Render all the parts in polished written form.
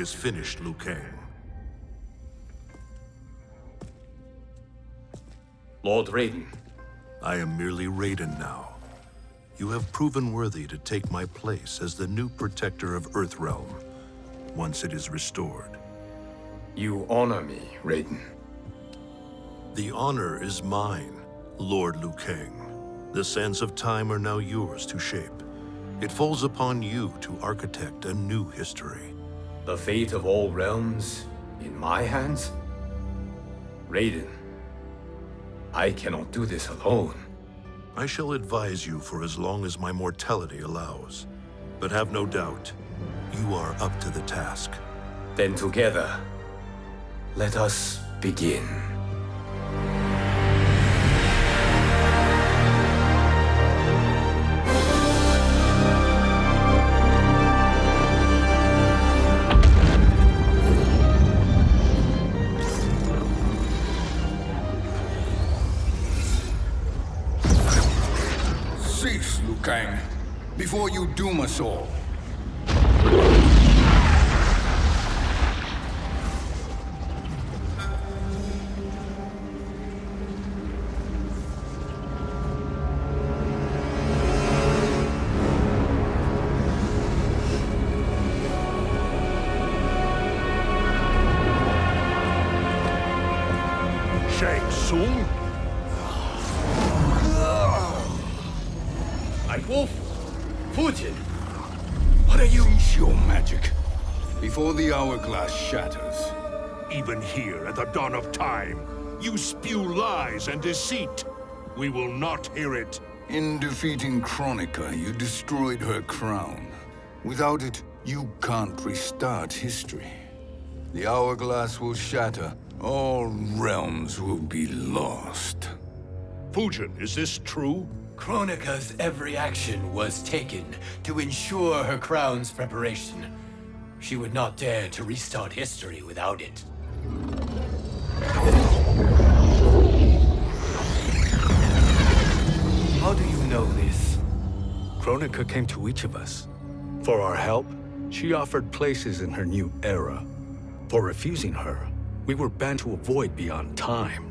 is finished, Liu Kang. Lord Raiden, I am merely Raiden now. You have proven worthy to take my place as the new protector of Earthrealm, once it is restored. you honor me, Raiden. The honor is mine, Lord Liu Kang. The sands of time are now yours to shape. It falls upon you to architect a new history. The fate of all realms in my hands? Raiden, I cannot do this alone. I shall advise you for as long as my mortality allows. But have no doubt, you are up to the task. Then together, let us begin. Cease, Liu Kang, before you doom us all. Shang Tsung? Wolf, Fujin, what are you? Cease your magic, before the hourglass shatters. Even here at the dawn of time, you spew lies and deceit. We will not hear it. In defeating Kronika, you destroyed her crown. Without it, you can't restart history. The hourglass will shatter. All realms will be lost. Fujin, is this true? Kronika's every action was taken to ensure her crown's preparation. She would not dare to restart history without it. How do you know this? Kronika came to each of us. For our help, she offered places in her new era. For refusing her, we were banned to a void beyond time.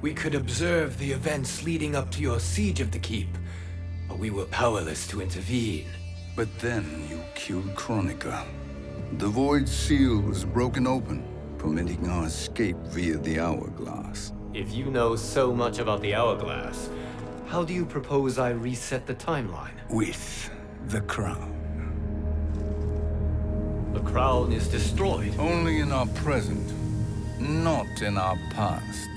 We could observe the events leading up to your siege of the keep, but we were powerless to intervene. But then you killed Kronika. The Void Seal was broken open, permitting our escape via the hourglass. If you know so much about the hourglass, how do you propose I reset the timeline? With the crown. The crown is destroyed. Only in our present, not in our past.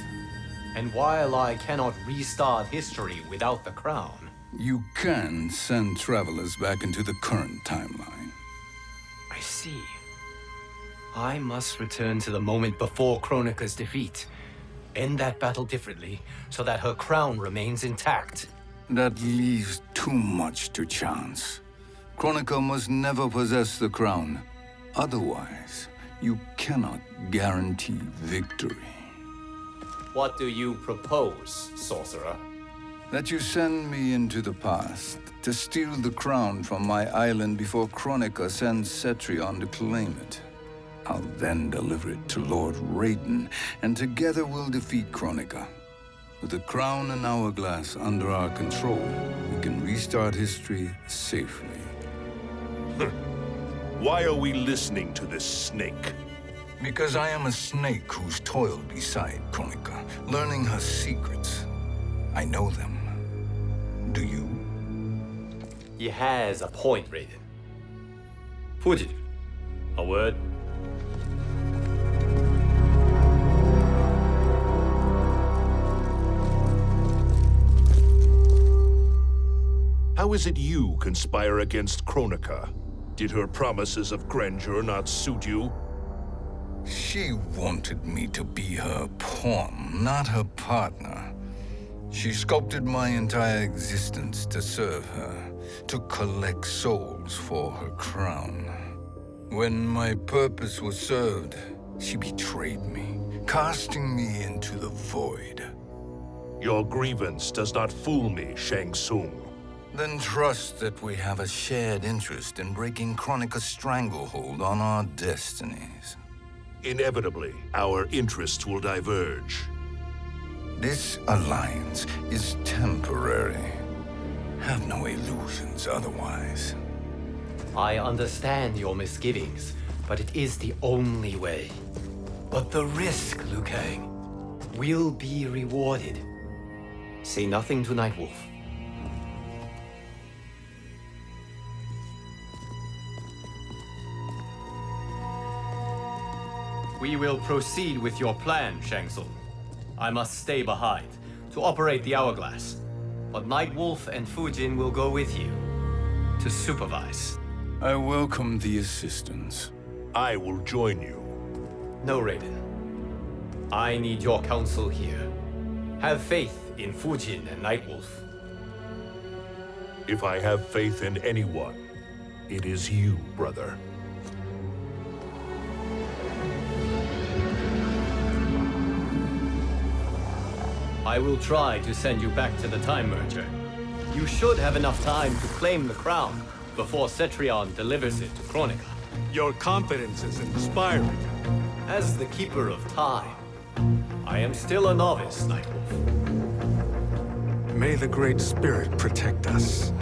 And while I cannot restart history without the crown, You can send travelers back into the current timeline. I see. I must return to the moment before Kronika's defeat. End that battle differently, so that her crown remains intact. That leaves too much to chance. Kronika must never possess the crown. Otherwise, you cannot guarantee victory. What do you propose, sorcerer? That you send me into the past to steal the crown from my island before Kronika sends Cetrion to claim it. I'll then deliver it to Lord Raiden, and together we'll defeat Kronika. With the crown and hourglass under our control, we can restart history safely. Why are we listening to this snake? Because I am a snake who's toiled beside Kronika, learning her secrets. I know them. Do you? He has a point, Raiden. Fujin, a word? How is it you conspire against Kronika? Did her promises of grandeur not suit you? She wanted me to be her pawn, not her partner. She sculpted my entire existence to serve her, to collect souls for her crown. When my purpose was served, she betrayed me, casting me into the void. Your grievance does not fool me, Shang Tsung. Then trust that we have a shared interest in breaking Kronika's stranglehold on our destinies. Inevitably, our interests will diverge. This alliance is temporary. Have no illusions otherwise. I understand your misgivings, but it is the only way. But the risk, Liu Kang, will be rewarded. Say nothing to Nightwolf. We will proceed with your plan, Shang Tsung. I must stay behind to operate the Hourglass. But Nightwolf and Fujin will go with you to supervise. I welcome the assistance. I will join you. No, Raiden. I need your counsel here. Have faith in Fujin and Nightwolf. If I have faith in anyone, it is you, brother. I will try to send you back to the Time Merger. You should have enough time to claim the crown before Cetrion delivers it to Kronika. Your confidence is inspiring. As the Keeper of Time, I am still a novice, Nightwolf. May the Great Spirit protect us.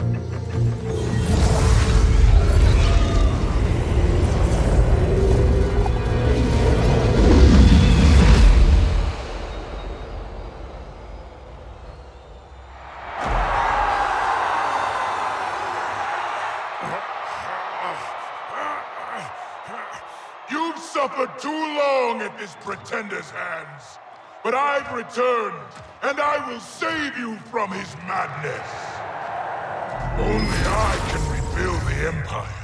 You've suffered too long at this pretender's hands. But I've returned, and I will save you from his madness. Only I can rebuild the Empire.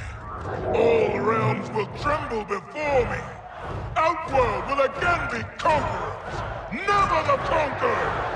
All realms will tremble before me. Outworld will again be conquerors, never the conquered!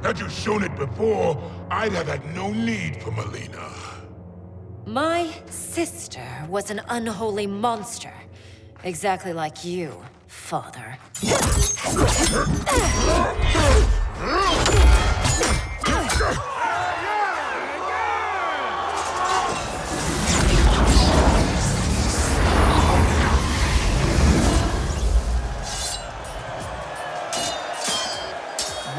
Had you shown it before, I'd have had no need for Melina. My sister was an unholy monster. Exactly like you, father.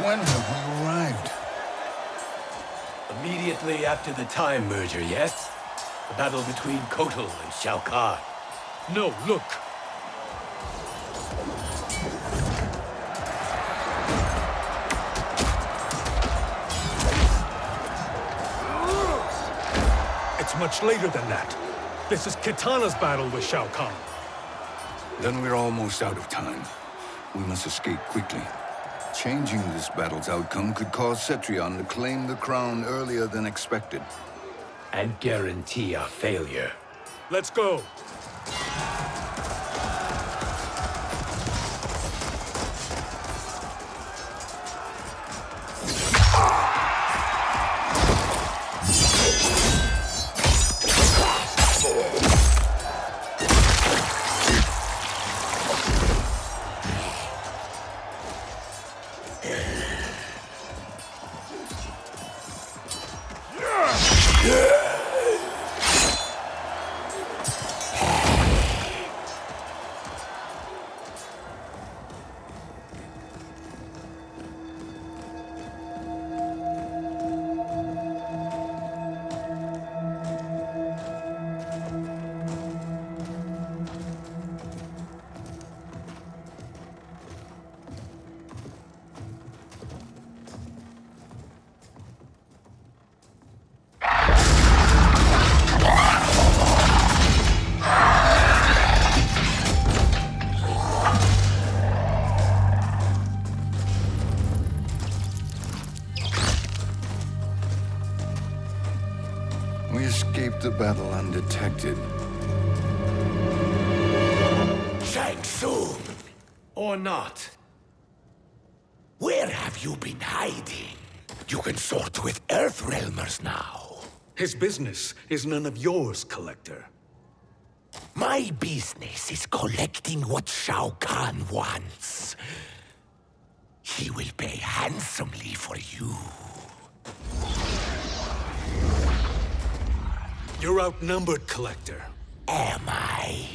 When have we arrived? Immediately after the Time Merger, yes? The battle between Kotal and Shao Kahn. No, look! It's much later than that. This is Kitana's battle with Shao Kahn. Then we're almost out of time. We must escape quickly. Changing this battle's outcome could cause Cetrion to claim the crown earlier than expected. And guarantee our failure. Let's go! protected. Shang Tsung, Or not. where have you been hiding? You can sort with Earthrealmers now. His business is none of yours, Collector. My business is collecting what Shao Kahn wants. He will pay handsomely for you. You're outnumbered, Collector. Am I?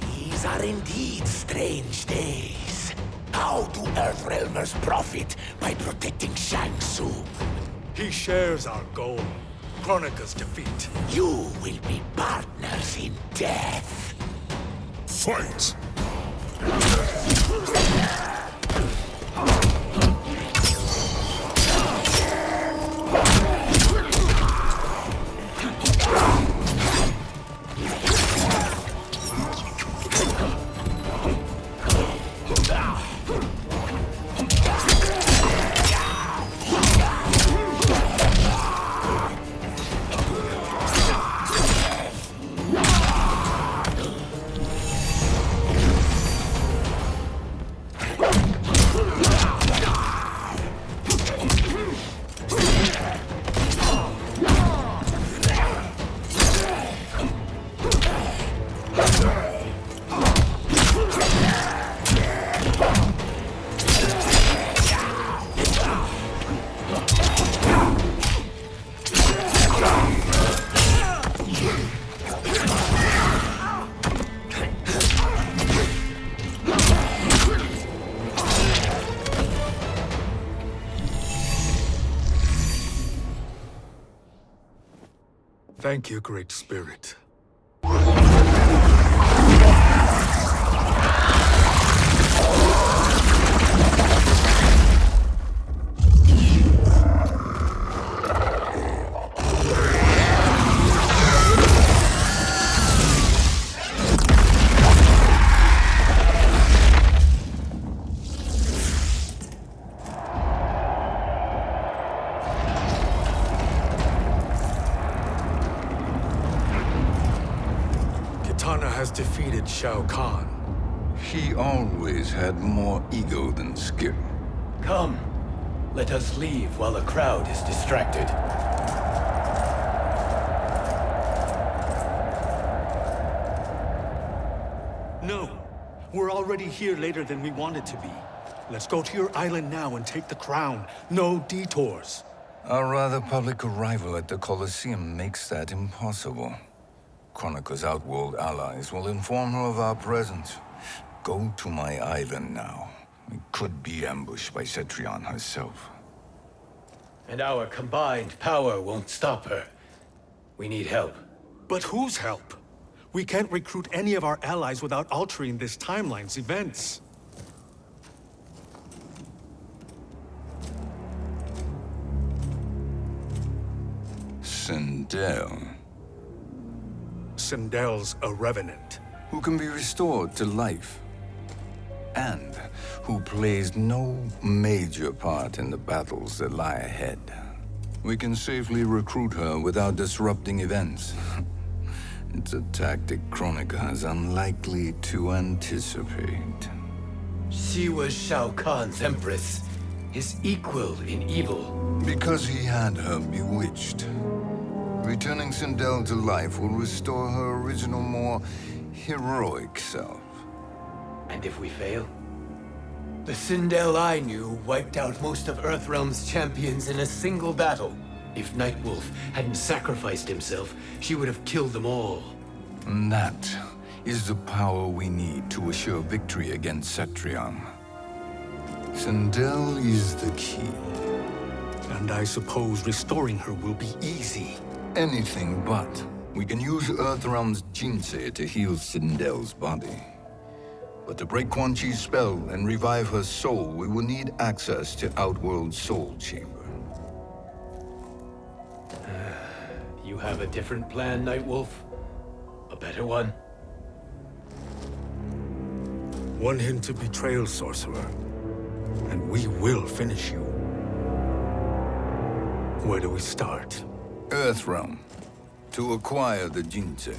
These are indeed strange days. How do Earthrealmers profit by protecting Shang Tsung? He shares our goal. Kronika's defeat. You will be partners in death. Fight! Thank you, Great Spirit. Kitana has defeated Shao Kahn. He always had more ego than skill. Come. Let us leave while the crowd is distracted. No. We're already here later than we wanted to be. Let's go to your island now and take the crown. No detours. Our rather public arrival at the Colosseum makes that impossible. Kronika's outworld allies will inform her of our presence. Go to my island now. We could be ambushed by Cetrion herself. And our combined power won't stop her. We need help. But whose help? We can't recruit any of our allies without altering this timeline's events. Sindel, Sindel's a revenant. who can be restored to life, and who plays no major part in the battles that lie ahead. We can safely recruit her without disrupting events. It's a tactic Kronika is unlikely to anticipate. She was Shao Kahn's empress, his equal in evil. Because he had her bewitched. Returning Sindel to life will restore her original, more heroic self. And if we fail? The Sindel I knew wiped out most of Earthrealm's champions in a single battle. If Nightwolf hadn't sacrificed himself, she would have killed them all. And that is the power we need to assure victory against Cetrion. Sindel is the key. And I suppose restoring her will be easy. Anything but. We can use Earthrealm's Jinsei to heal Sindel's body. But to break Quan Chi's spell and revive her soul, we will need access to Outworld's Soul Chamber. You have a different plan, Nightwolf? A better one? One hint to betrayal, sorcerer, and we will finish you. Where do we start? Earthrealm. To acquire the Jinsei.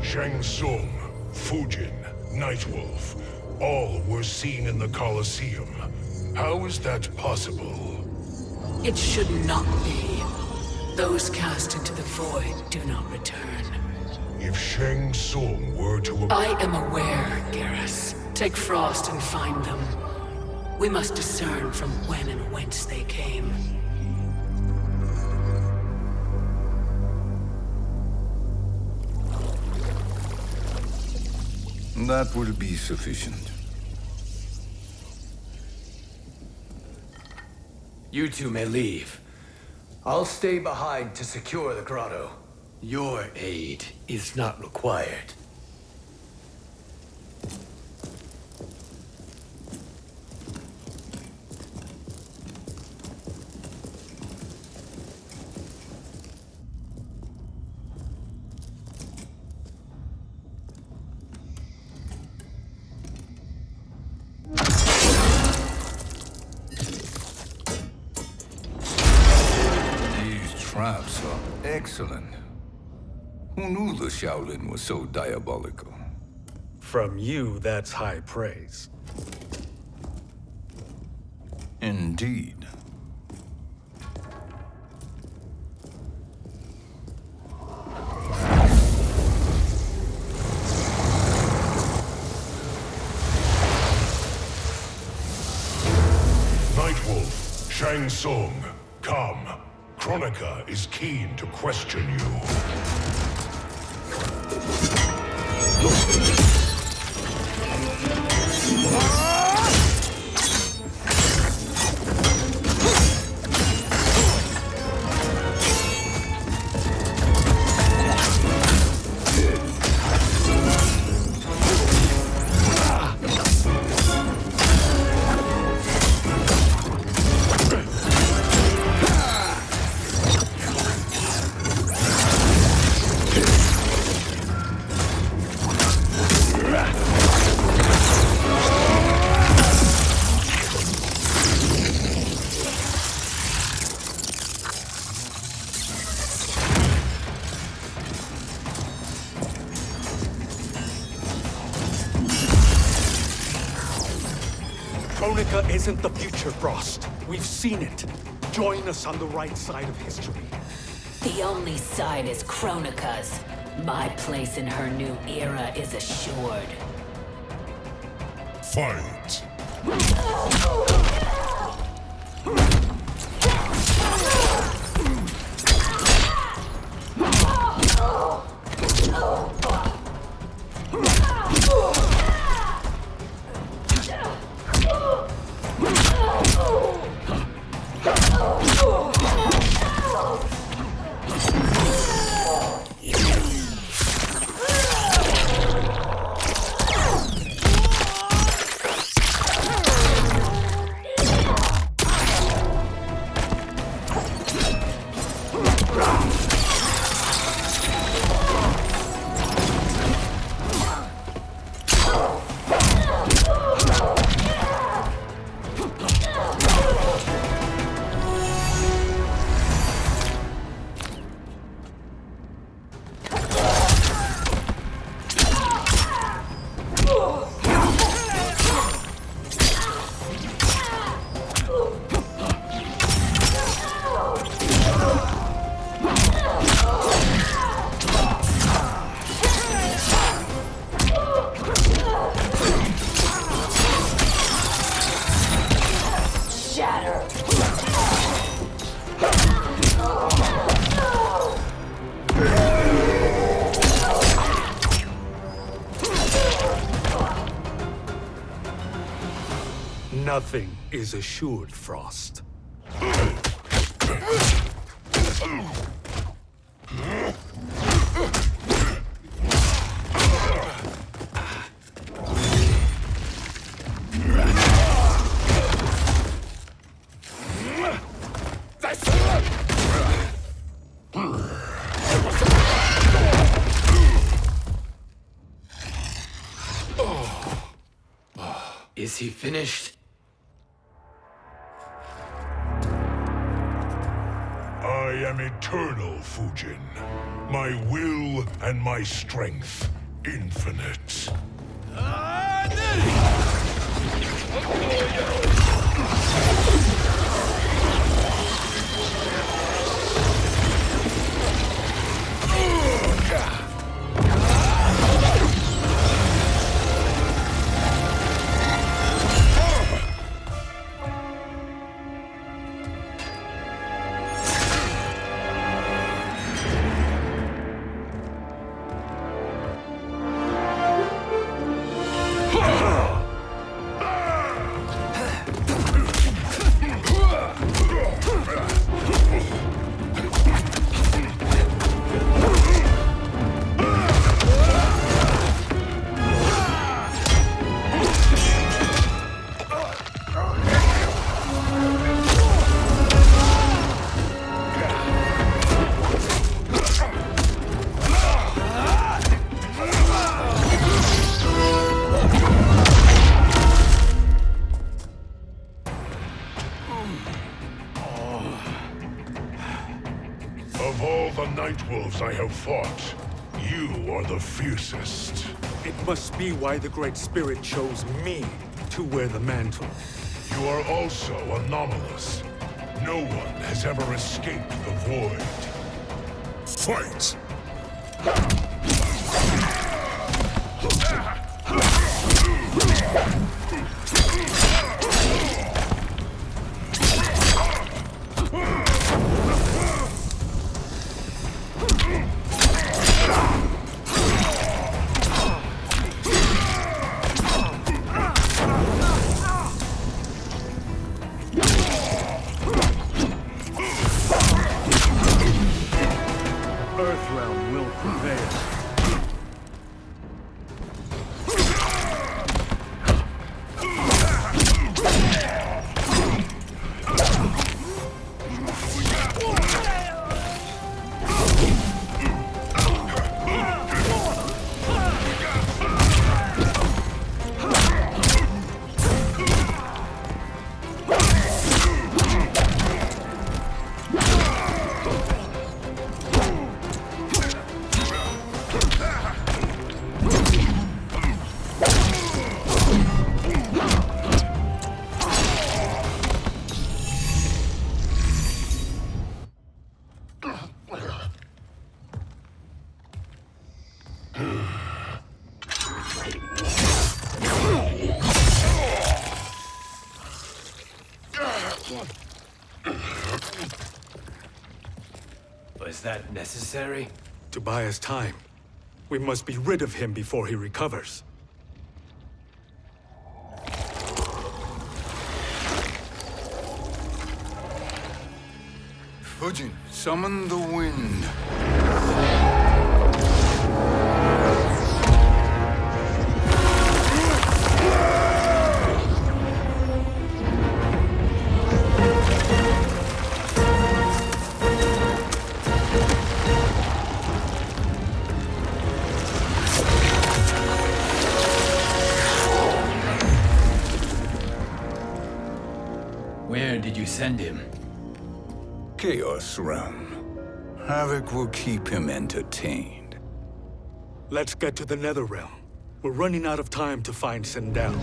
Shang Tsung, Fujin, Nightwolf, all were seen in the Colosseum. How is that possible? It should not be. Those cast into the void do not return. If Shang Tsung were to... I am aware, Garrus. Take Frost and find them. We must discern from when and whence they came. That will be sufficient. You two may leave. I'll stay behind to secure the grotto. Your aid is not required. Traps are excellent. Who knew the Shaolin was so diabolical? From you, that's high praise. Indeed. Nightwolf, Shang Tsung, come. Kronika is keen to question you. Kronika isn't the future, Frost. We've seen it. Join us on the right side of history. The only side is Kronika's. My place in her new era is assured. Fight! Nothing is assured, Frost. Is he finished? I am eternal, Fujin. My will and my strength infinite. Of all the Nightwolves I have fought, you are the fiercest. It must be why the Great Spirit chose me to wear the mantle. You are also anomalous. No one has ever escaped the void. Fight! Earthrealm will prevail. Was that necessary? To buy us time. We must be rid of him before he recovers. Fujin, summon the wind. Where did you send him? Chaos Realm. Havoc will keep him entertained. Let's get to the Netherrealm. We're running out of time to find Sindel.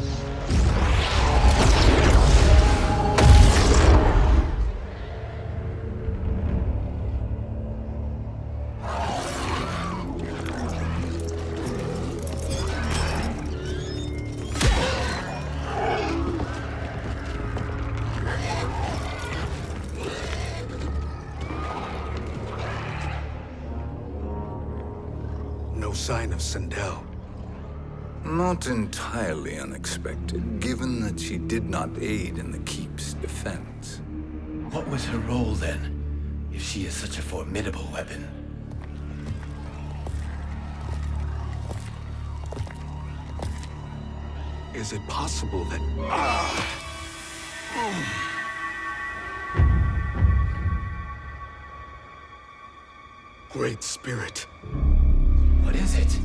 No sign of Sindel. Not entirely unexpected, given that she did not aid in the Keep's defense. What was her role then, if she is such a formidable weapon? Is it possible that... Great Spirit. What is it?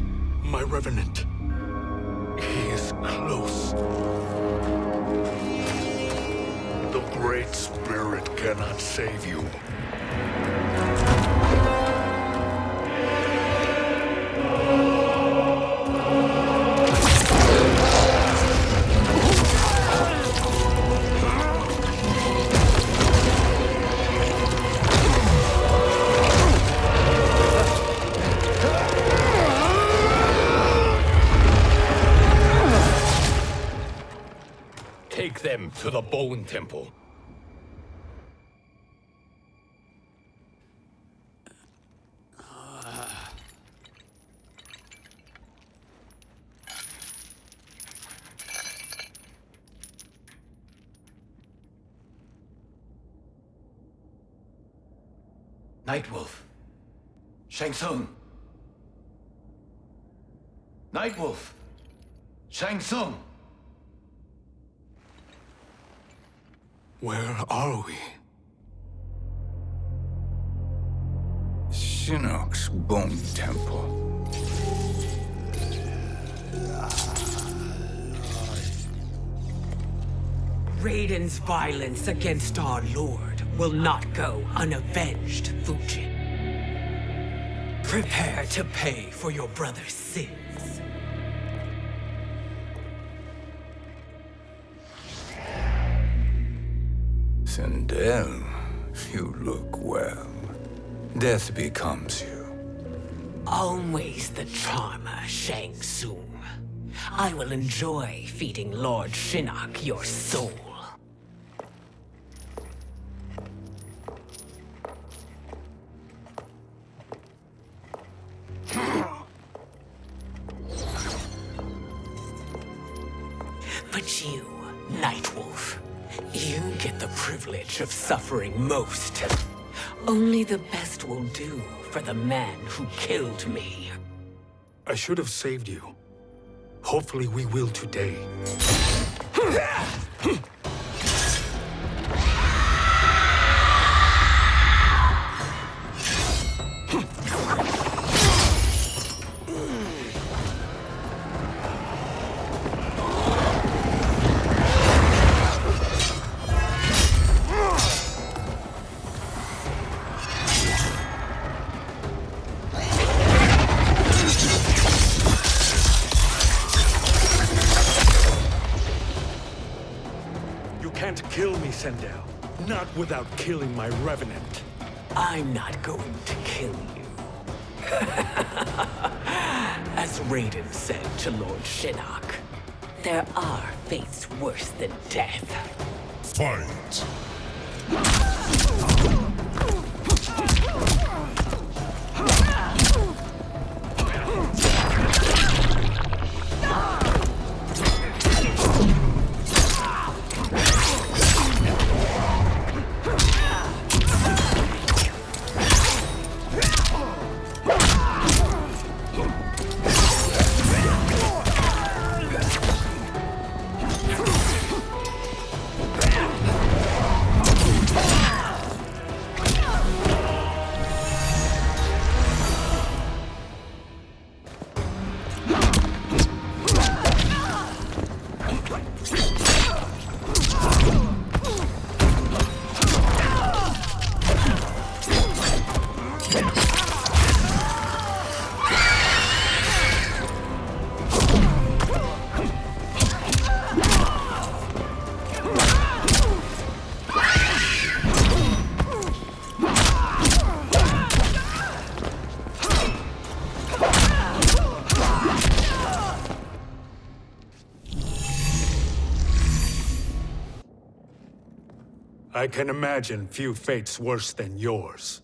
My Revenant. He is close. The Great Spirit cannot save you. Take them to the Bone Temple. Nightwolf. Shang Tsung. Nightwolf. Shang Tsung. Where are we? Shinnok's Bone Temple. Raiden's violence against our Lord will not go unavenged, Fujin. Prepare to pay for your brother's sins. Sindel, you look well. Death becomes you. Always the charmer, Shang Tsung. I will enjoy feeding Lord Shinnok your soul. But you, Nightwolf, you get the privilege of suffering most. Only the best will do for the man who killed me. I should have saved you. Hopefully we will today. Kill me, Sindel. Not without killing my Revenant. I'm not going to kill you. As Raiden said to Lord Shinnok, there are fates worse than death. Fight! I can imagine few fates worse than yours.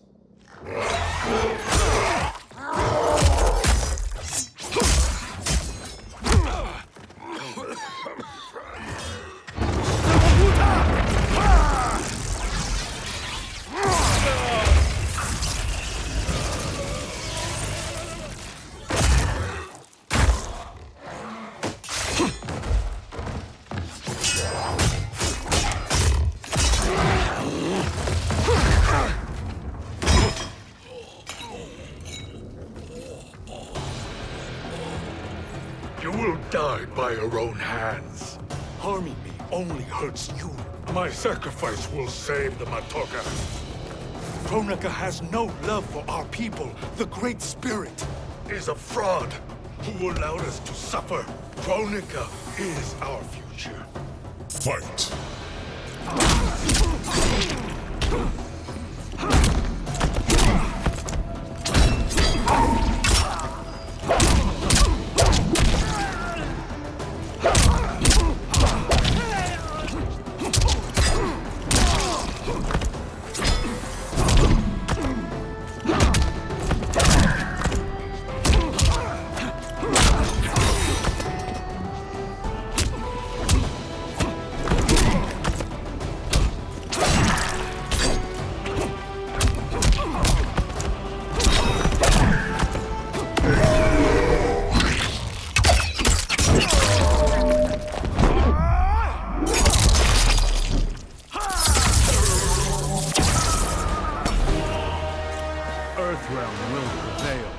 You will die by your own hands. Harming me only hurts you. My sacrifice will save the Matoka. Kronika has no love for our people. The Great Spirit Is a fraud who allowed us to suffer. Kronika is our future. Fight! Earthrealm will prevail.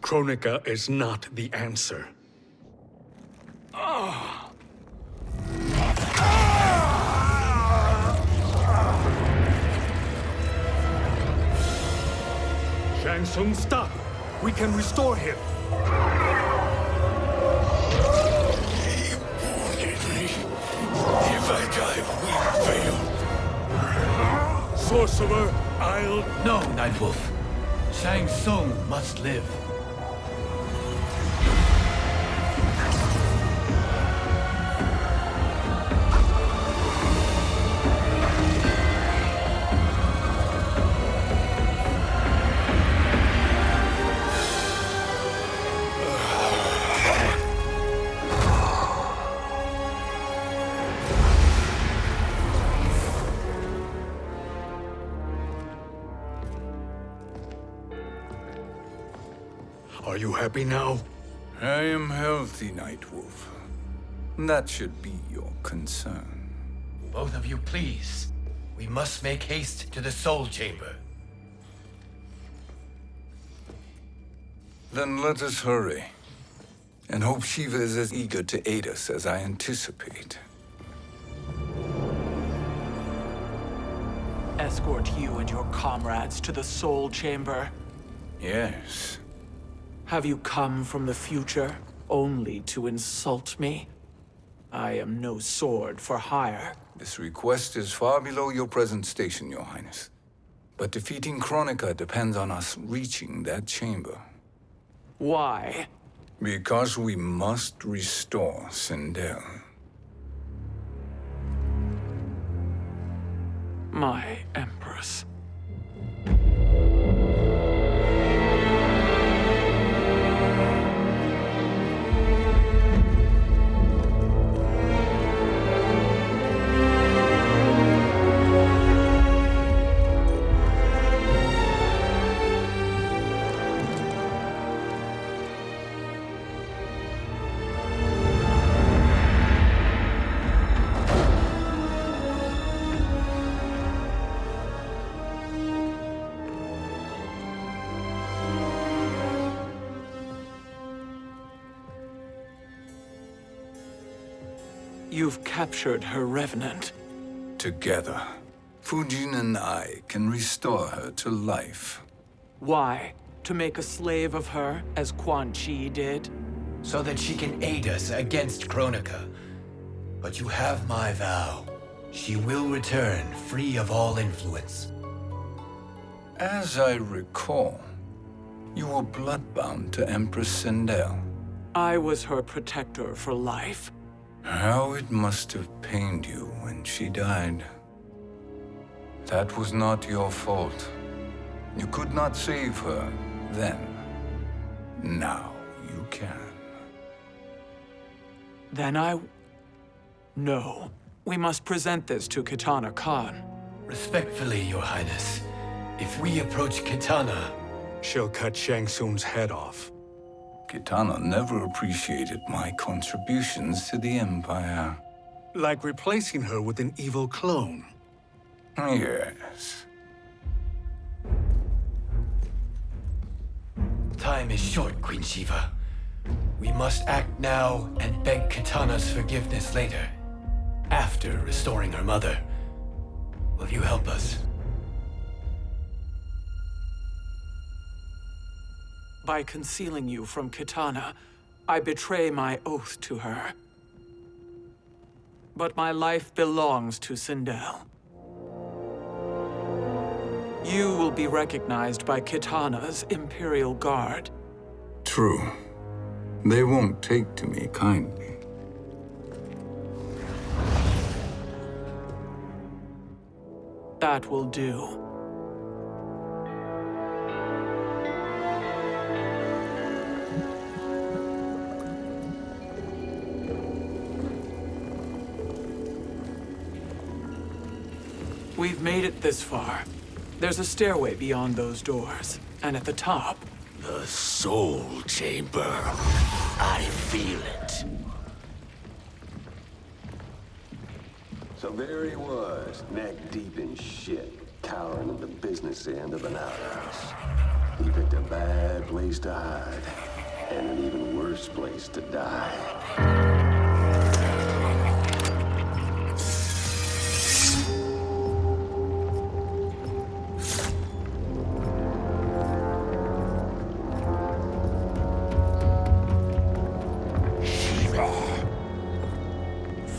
Kronika is not the answer. Shang Tsung, stop! We can restore him! He wanted me. If I die, we fail. Sorcerer, I'll... No, Nightwolf. Shang Tsung must live. Are you happy now? I am healthy, Nightwolf. That should be your concern. Both of you, please. We must make haste to the Soul Chamber. Then let us hurry. And hope Shiva is as eager to aid us as I anticipate. Escort you and your comrades to the Soul Chamber. Yes. Have you come from the future only to insult me? I am no sword for hire. This request is far below your present station, Your Highness. But defeating Kronika depends on us reaching that chamber. Why? Because we must restore Sindel. My Empress. You've captured her revenant. Together. Fujin and I can restore her to life. Why? To make a slave of her, as Quan Chi did? So that she can aid us against Kronika. But you have my vow. She will return free of all influence. As I recall, you were bloodbound to Empress Sindel. I was her protector for life. How it must have pained you when she died. That was not your fault. You could not save her then. Now you can. Then No. We must present this to Kitana Khan. Respectfully, Your Highness, if we approach Kitana, She'll cut Shang Tsung's head off. Kitana never appreciated my contributions to the Empire. Like replacing her with an evil clone. Yes. time is short, Queen Shiva. We must act now and beg Kitana's forgiveness later, after restoring her mother. Will you help us? By concealing you from Kitana, I betray my oath to her. But my life belongs to Sindel. You will be recognized by Kitana's Imperial Guard. True. They won't take to me kindly. That will do. We've made it this far. There's a stairway beyond those doors, and at the top... The Soul Chamber. I feel it. So there he was, neck deep in shit, cowering at the business end of an outhouse. He picked a bad place to hide, and an even worse place to die.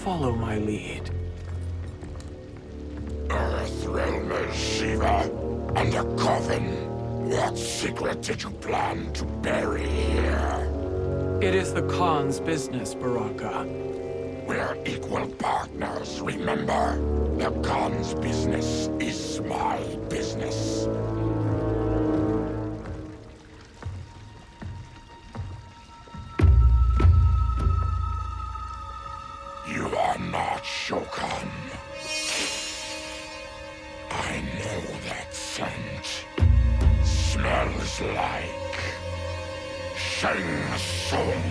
Follow my lead. Earthrealmer Shiva, and a coven. What secret did you plan to bury here? It is the Khan's business, Baraka. We're equal partners, remember? The Khan's business is my business. You are not Shokan. I know that scent. Smells like Shang Tsung.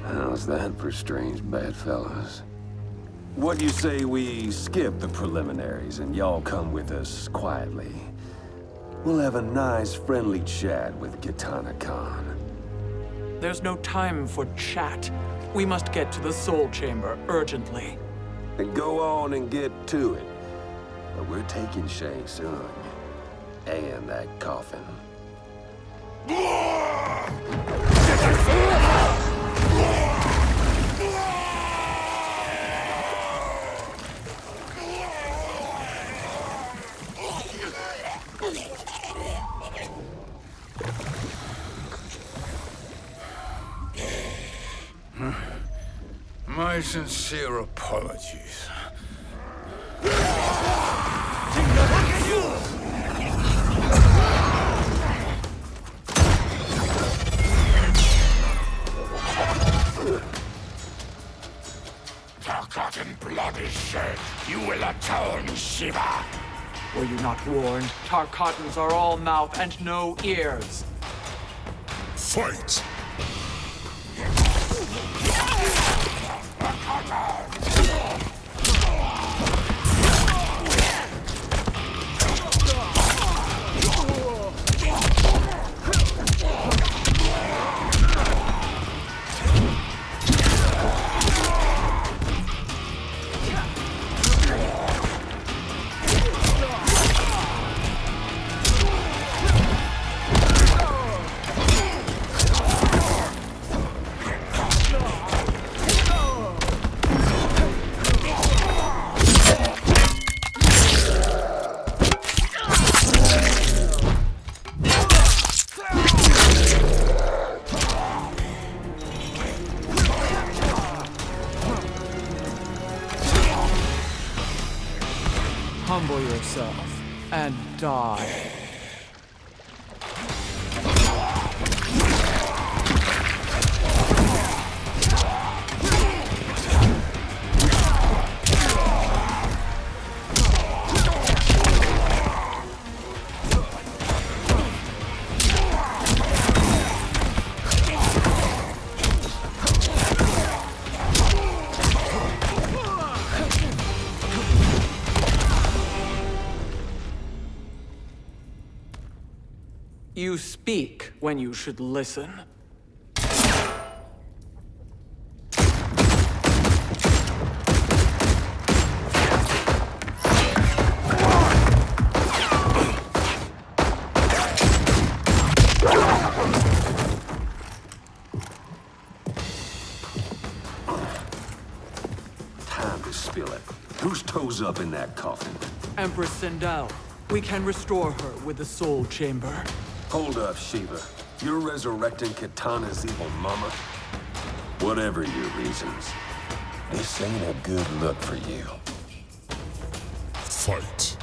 How's that for strange bedfellows? What do you say we skip the preliminaries and y'all come with us quietly? We'll have a nice, friendly chat with Kitana Khan. There's no time for chat. We must get to the Soul Chamber urgently. Then go on and get to it. But we're taking Shang Tsung. And that coffin. My sincere apologies. Forgotten blood is shed. You will atone, Shiva. Were you not warned? Tarkatans are all mouth and no ears. Fight! yourself and die. You speak when you should listen. Time to spill it. Whose toes up in that coffin? Empress Sindel, we can restore her with the Soul Chamber. Hold up, Shiva. You're resurrecting Kitana's evil mama? Whatever your reasons, this ain't a good look for you. Fight.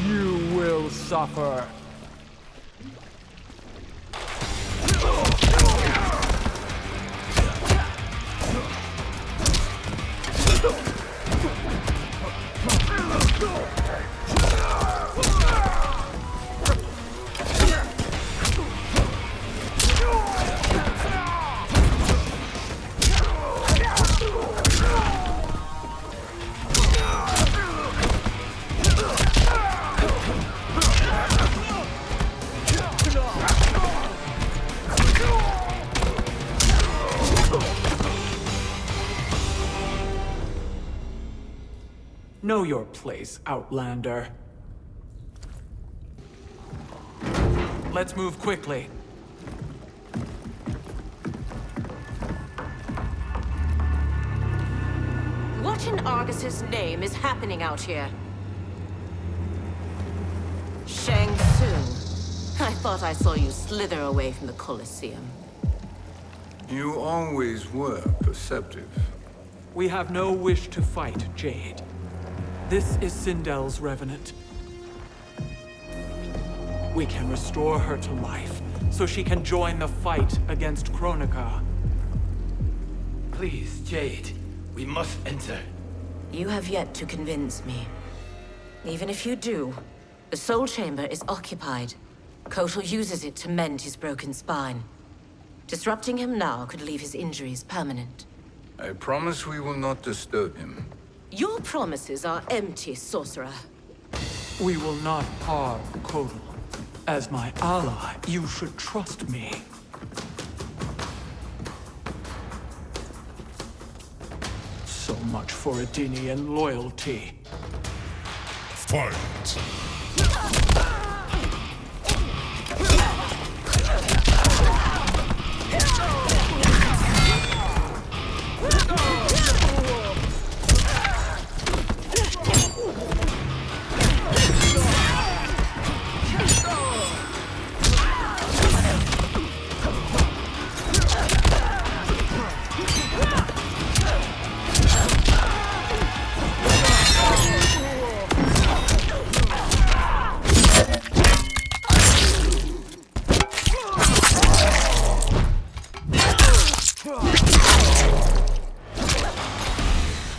You will suffer. Know your place, Outlander. Let's move quickly. What in Argus's name is happening out here? Shang Tsung. I thought I saw you slither away from the Colosseum. You always were perceptive. We have no wish to fight, Jade. This is Sindel's Revenant. We can restore her to life, so she can join the fight against Kronika. Please, Jade, we must enter. You have yet to convince me. Even if you do, the Soul Chamber is occupied. Kotal uses it to mend his broken spine. Disrupting him now could leave his injuries permanent. I promise we will not disturb him. Your promises are empty, sorcerer. We will not harm Kotal. As my ally, you should trust me. So much for Adenian loyalty. Fight.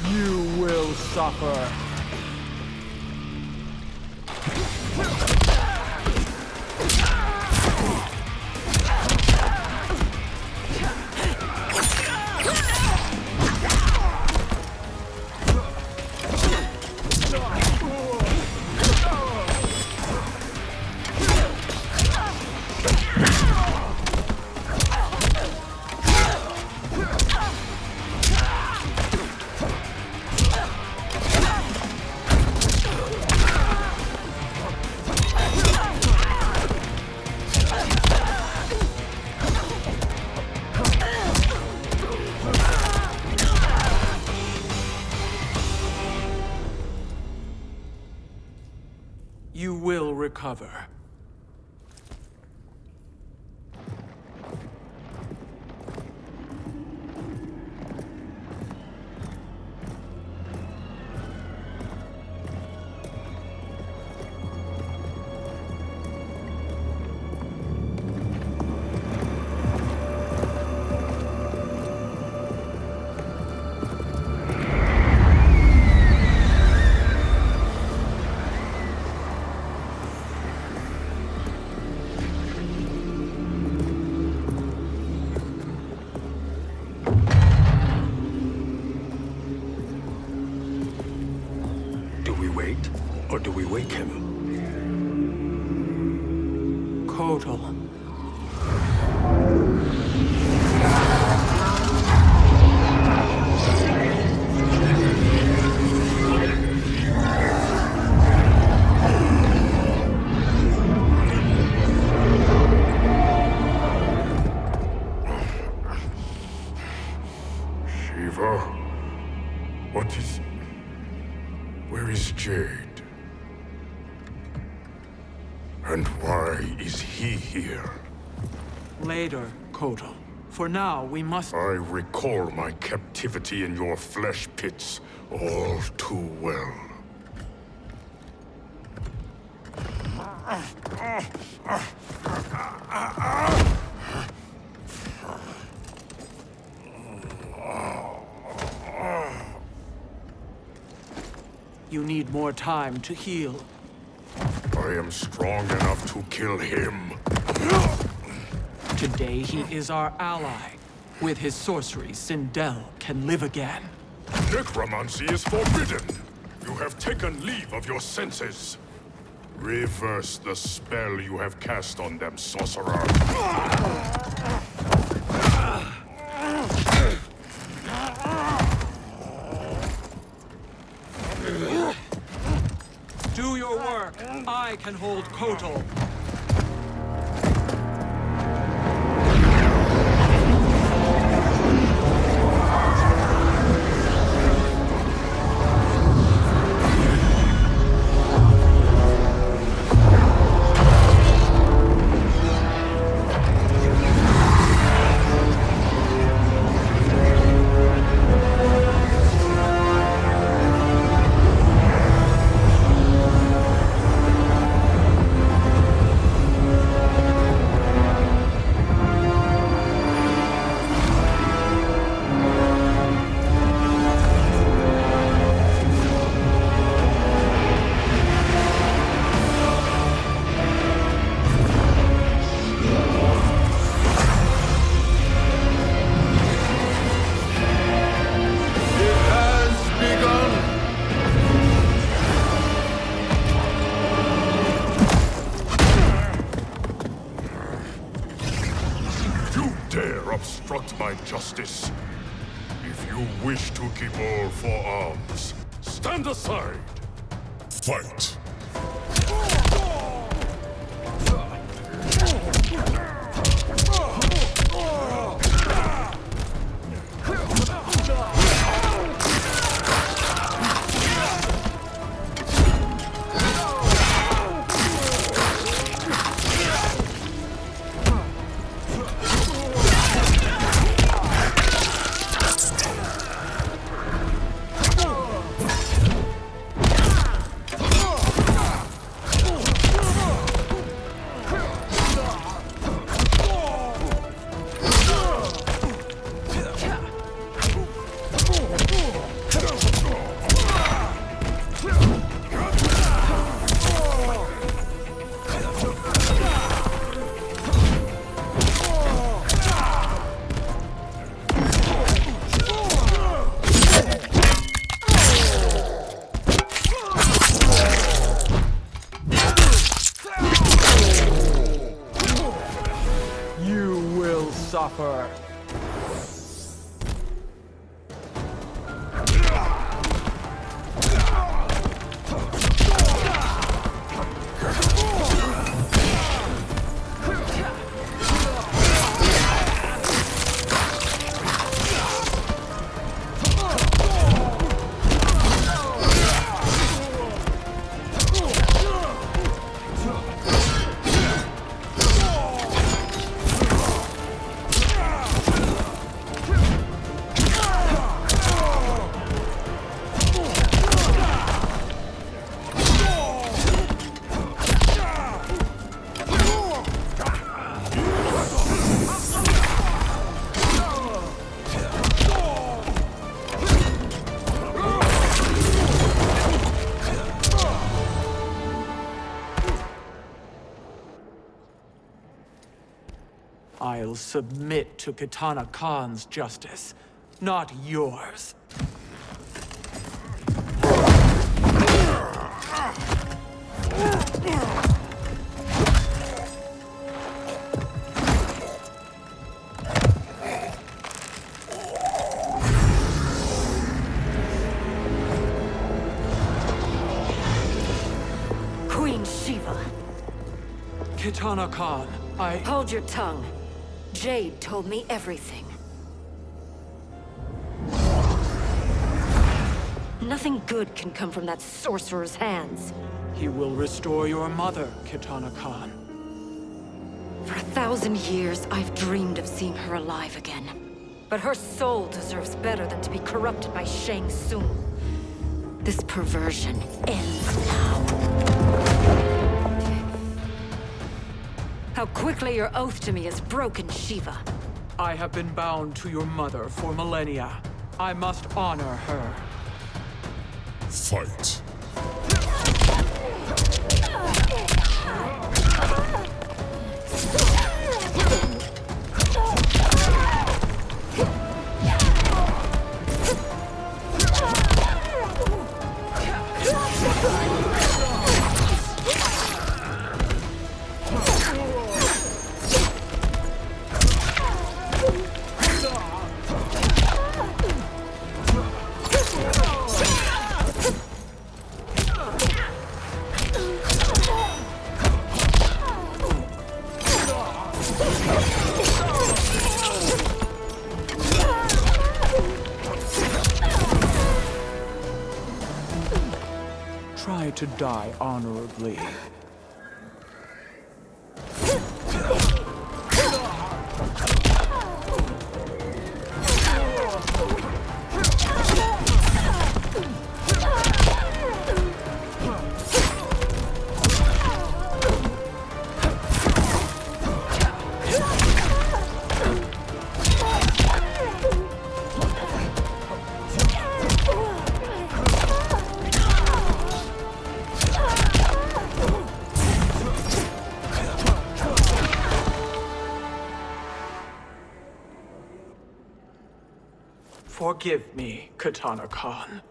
You will suffer. recover. Do we wait, or do we wake him? Kotal. Shiva? What is... Where is Jade? And why is he here? Later, Kotal. For now, we must... I recall my captivity in your flesh pits all too well. You need more time to heal. I am strong enough to kill him. Today, he is our ally. With his sorcery, Sindel can live again. Necromancy is forbidden. You have taken leave of your senses. Reverse the spell you have cast on them, sorcerer. Do your work. I can hold Kotal. Obstruct my justice. If you wish to keep all four arms, stand aside. Fight. Suffer. I'll submit to Kitana Khan's justice, not yours. Queen Shiva. Kitana Khan, Hold your tongue. Jade told me everything. Nothing good can come from that sorcerer's hands. He will restore your mother, Kitana Khan. For 1,000 years, I've dreamed of seeing her alive again. But her soul deserves better than to be corrupted by Shang Tsung. This perversion ends now. How quickly your oath to me has broken, Shiva. I have been bound to your mother for millennia. I must honor her. Fight. Try to die honorably. Forgive me, Kitana Khan.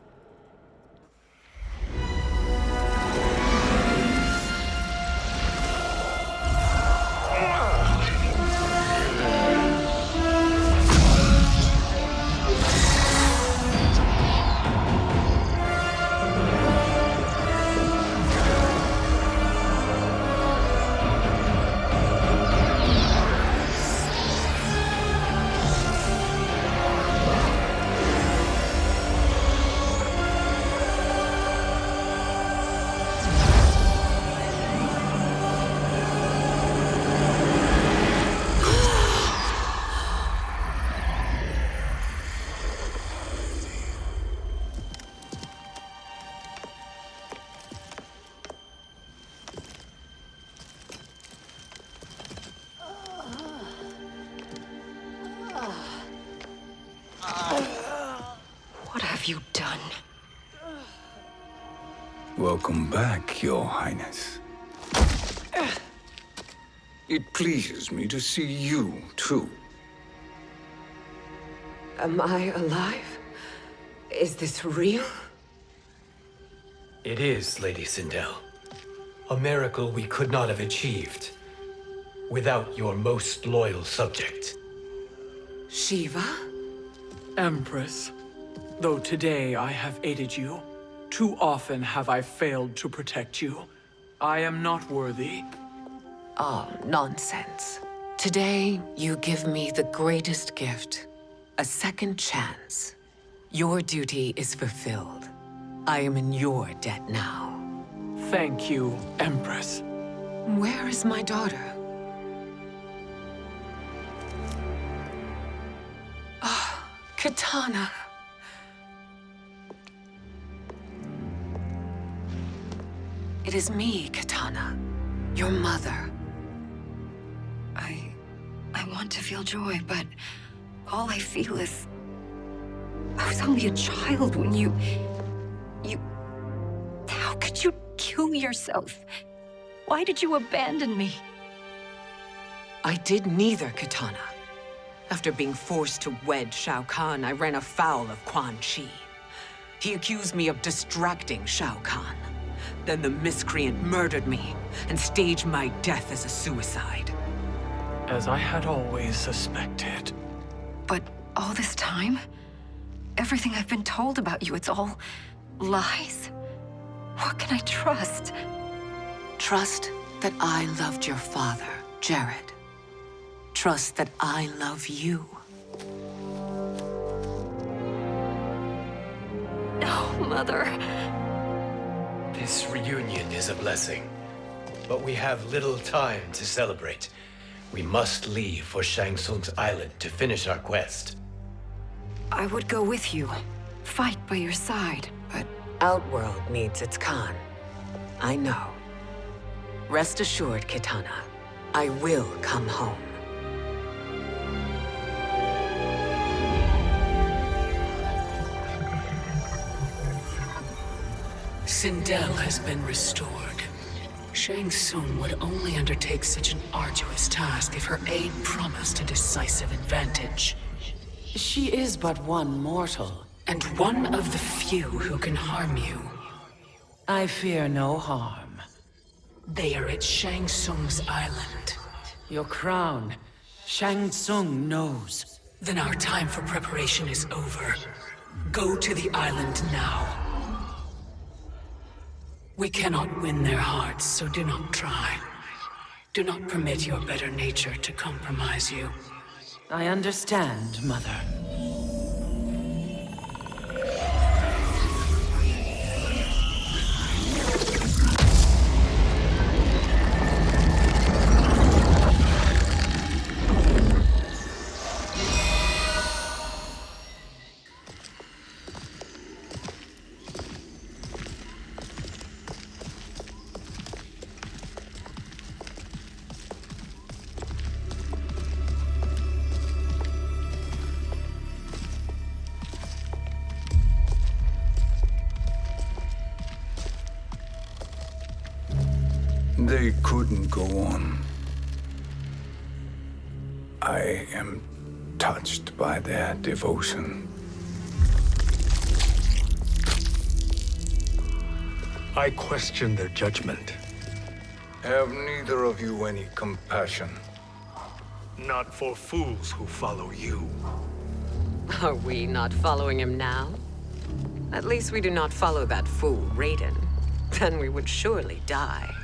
What have you done? Welcome back, Your Highness. It pleases me to see you, too. Am I alive? Is this real? It is, Lady Sindel. A miracle we could not have achieved without your most loyal subject. Shiva? Empress, though today I have aided you, too often have I failed to protect you. I am not worthy. Oh, nonsense. Today, you give me the greatest gift. A second chance. Your duty is fulfilled. I am in your debt now. Thank you, Empress. Where is my daughter? Ah, Kitana. It is me, Kitana. Your mother. I want to feel joy, but all I feel is... I was only a child when you... How could you kill yourself? Why did you abandon me? I did neither, Kitana. After being forced to wed Shao Kahn, I ran afoul of Quan Chi. He accused me of distracting Shao Kahn. Then the miscreant murdered me and staged my death as a suicide. As I had always suspected. But all this time? Everything I've been told about you, it's all lies? What can I trust? Trust that I loved your father, Jared. Trust that I love you. Oh, Mother. This reunion is a blessing, but we have little time to celebrate. We must leave for Shang Tsung's island to finish our quest. I would go with you. Fight by your side, but... Outworld needs its Khan. I know. Rest assured, Kitana. I will come home. Sindel has been restored. Shang Tsung would only undertake such an arduous task if her aid promised a decisive advantage. She is but one mortal, and one of the few who can harm you. I fear no harm. They are at Shang Tsung's island. Your crown, Shang Tsung knows. Then our time for preparation is over. Go to the island now. We cannot win their hearts, so do not try. Do not permit your better nature to compromise you. I understand, Mother. They couldn't go on. I am touched by their devotion. I question their judgment. Have neither of you any compassion? Not for fools who follow you. Are we not following him now? At least we do not follow that fool, Raiden. Then we would surely die.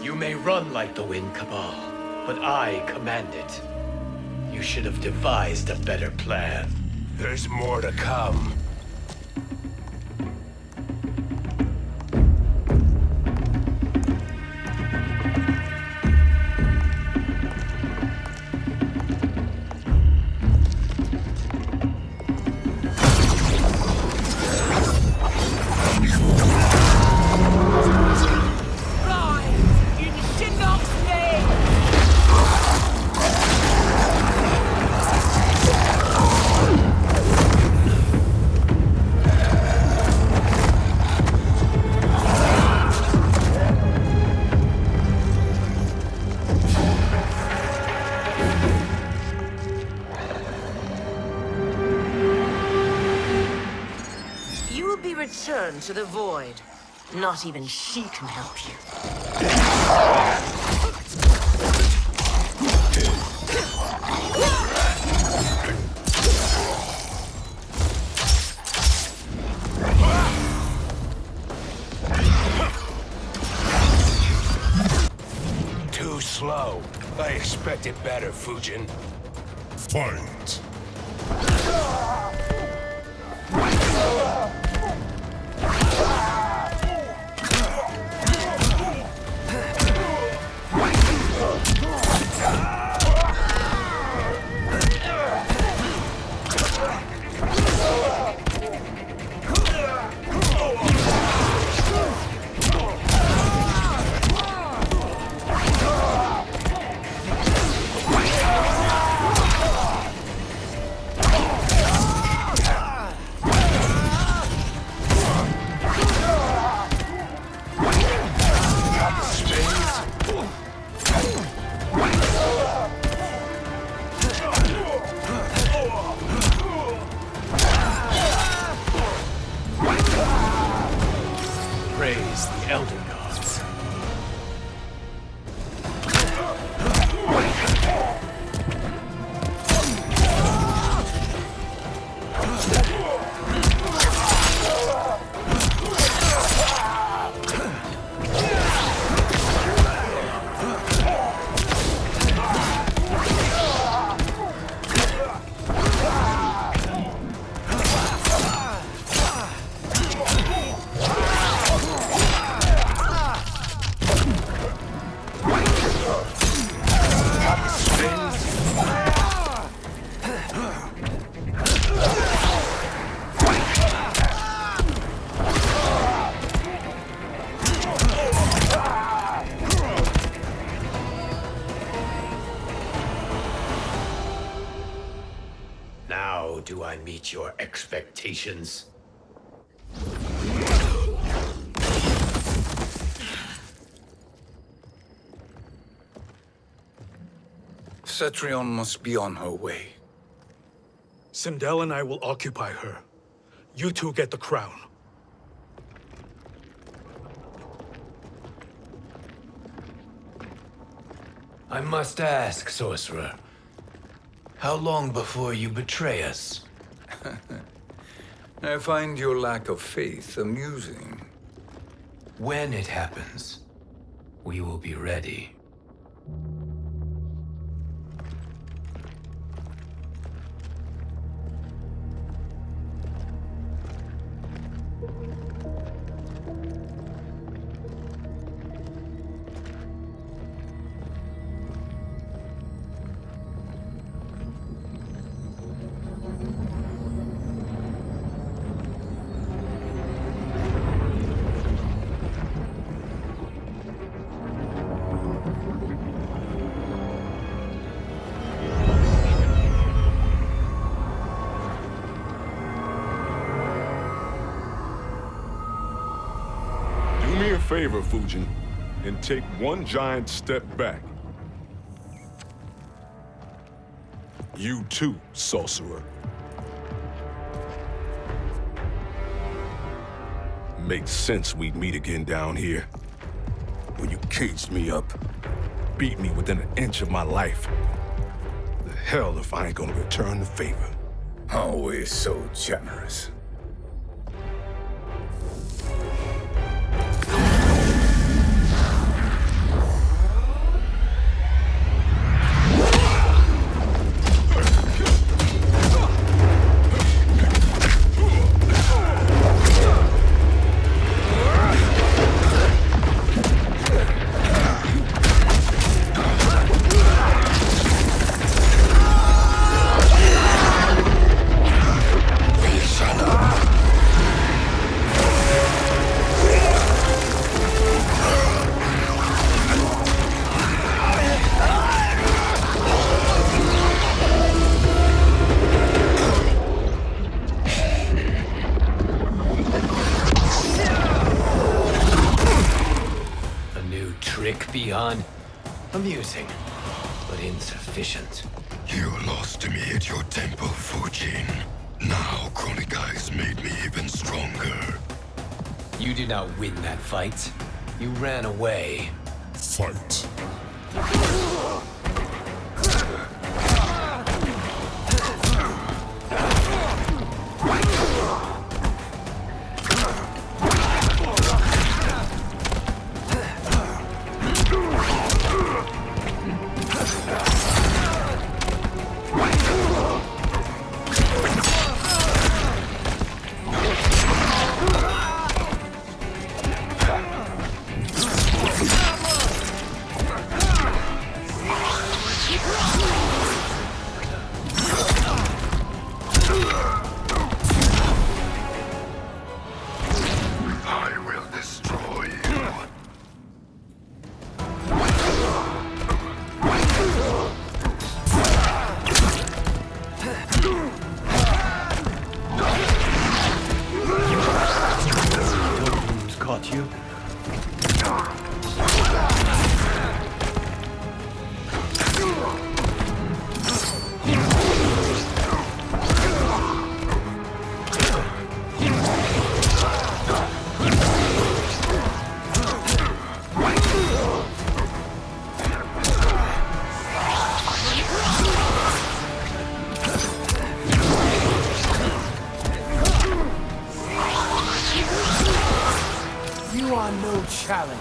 You may run like the wind, Cabal, but I command it. You should have devised a better plan. There's more to come. Return to the void. Not even she can help you. Too slow. I expected better, Fujin. Fight! do I meet your expectations? Cetrion must be on her way. Sindel and I will occupy her. You two get the crown. I must ask, sorcerer. How long before you betray us? I find your lack of faith amusing. When it happens, we will be ready. Do me a favor, Fujin, and take one giant step back. You too, sorcerer. Makes sense we'd meet again down here. When you caged me up, beat me within an inch of my life. The hell if I ain't gonna return the favor. Always so generous. Beyond amusing, but insufficient. You lost to me at your temple, Fujin. Now Chronic Eyes made me even stronger. You did not win that fight. You ran away. Fight. Challenge.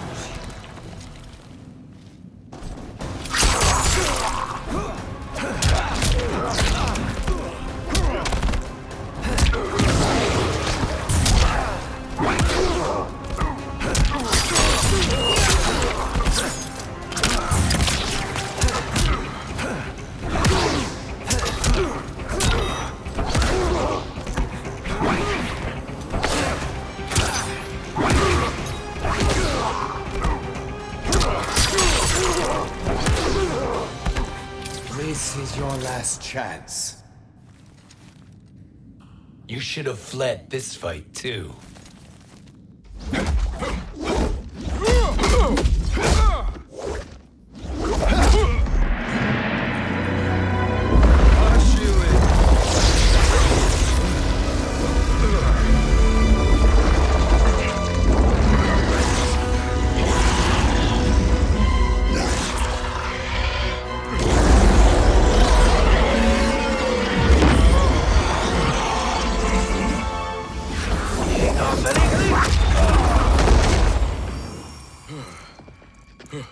This is your last chance. You should have fled this fight, too.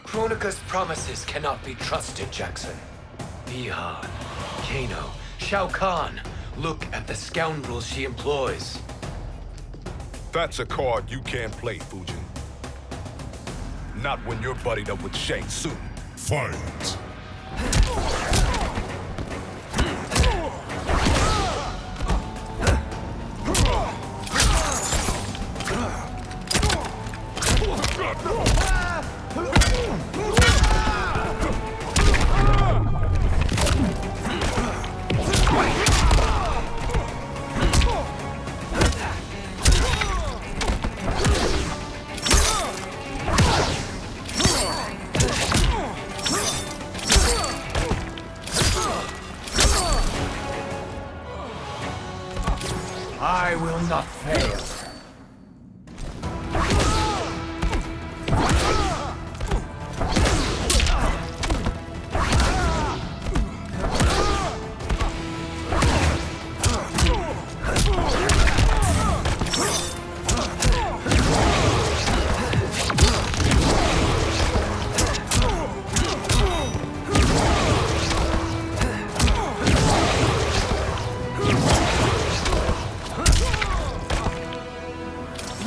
Kronika's promises cannot be trusted, Jackson. Bihan, Kano, Shao Kahn. Look at the scoundrels she employs. That's a card you can't play, Fujin. Not when you're buddied up with Shang Tsung. Fight! I will not fail.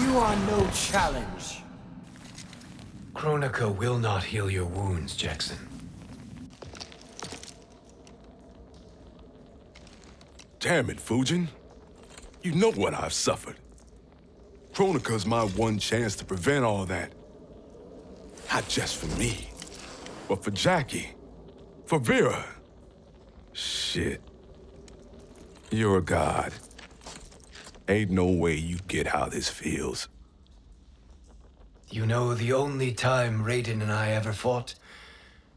You are no challenge. Kronika will not heal your wounds, Jackson. Damn it, Fujin. You know what I've suffered. Kronika's my one chance to prevent all that. Not just for me, but for Jackie, for Vera. Shit. You're a god. Ain't no way you get how this feels. You know the only time Raiden and I ever fought?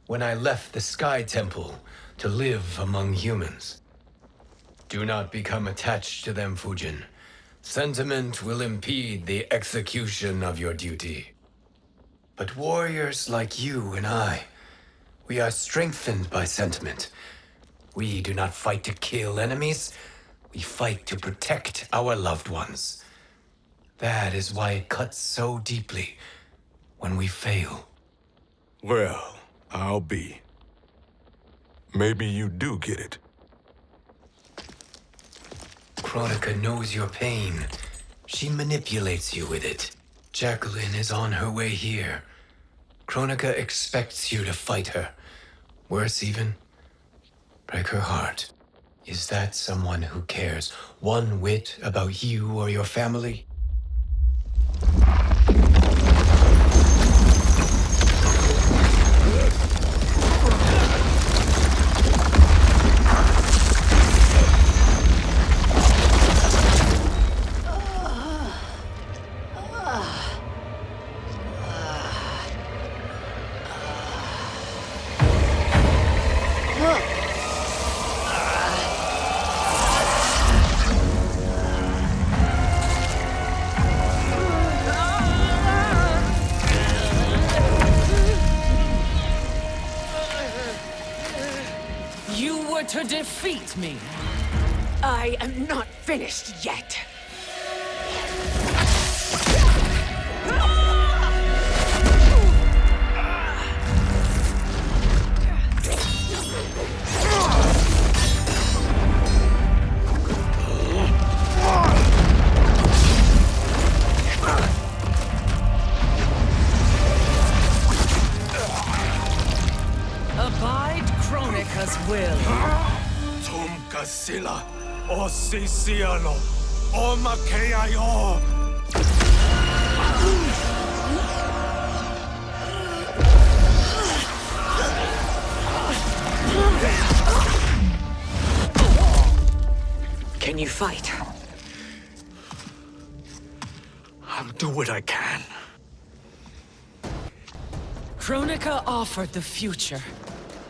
When I left the Sky Temple to live among humans. Do not become attached to them, Fujin. Sentiment will impede the execution of your duty. But warriors like you and I, we are strengthened by sentiment. We do not fight to kill enemies. We fight to protect our loved ones. That is why it cuts so deeply when we fail. Well, I'll be. Maybe you do get it. Kronika knows your pain. She manipulates you with it. Jacqueline is on her way here. Kronika expects you to fight her. Worse even, break her heart. Is that someone who cares one whit about you or your family? You were to defeat me. I am not finished yet. Abide Kronika's will. Tumkasila, Osisiano, Omakeayo. Can you fight? do what I can. Kronika offered the future,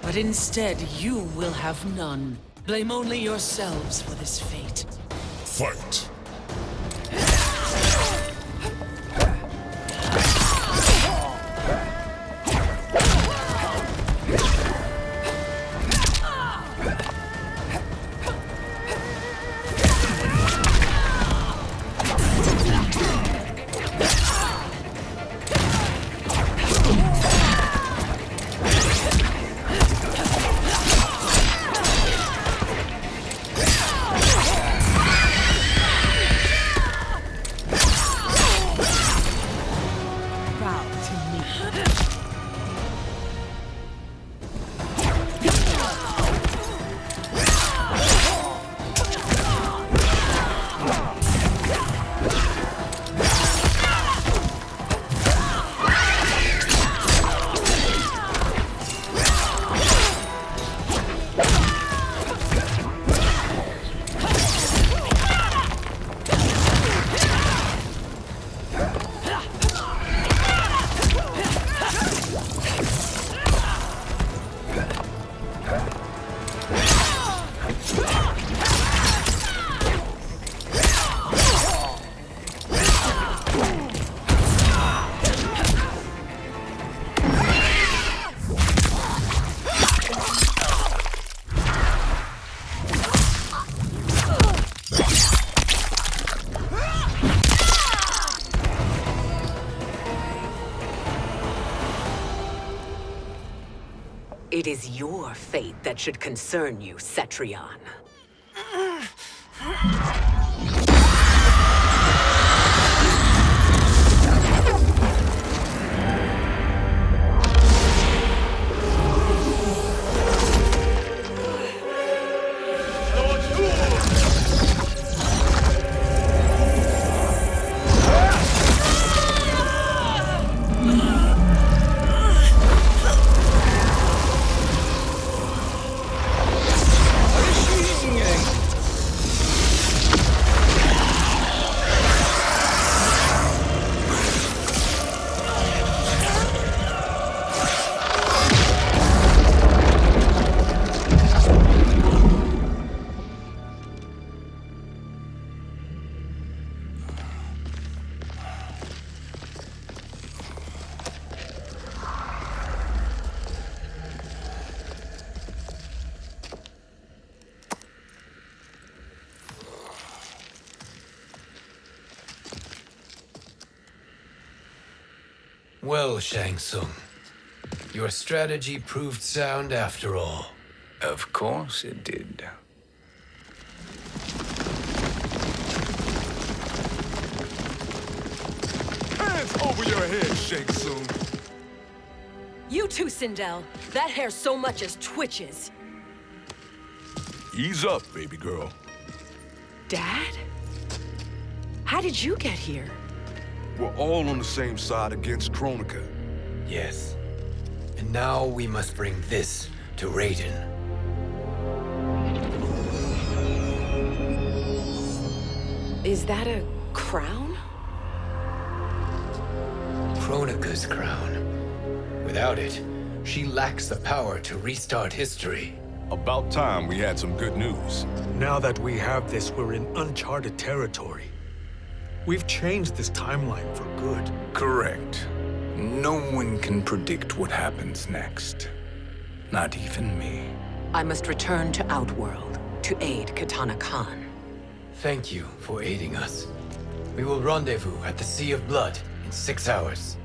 but instead you will have none. Blame only yourselves for this fate. Fight! It is your fate that should concern you, Cetrion. Well, Shang Tsung, your strategy proved sound after all. Of course it did. Hands over your head, Shang Tsung. You too, Sindel. That hair so much as twitches. Ease up, baby girl. Dad? How did you get here? We're all on the same side against Kronika. Yes. And now we must bring this to Raiden. Is that a crown? Kronika's crown. Without it, she lacks the power to restart history. About time we had some good news. Now that we have this, we're in uncharted territory. We've changed this timeline for good. Correct. No one can predict what happens next. Not even me. I must return to Outworld to aid Katana Khan. Thank you for aiding us. We will rendezvous at the Sea of Blood in 6 hours.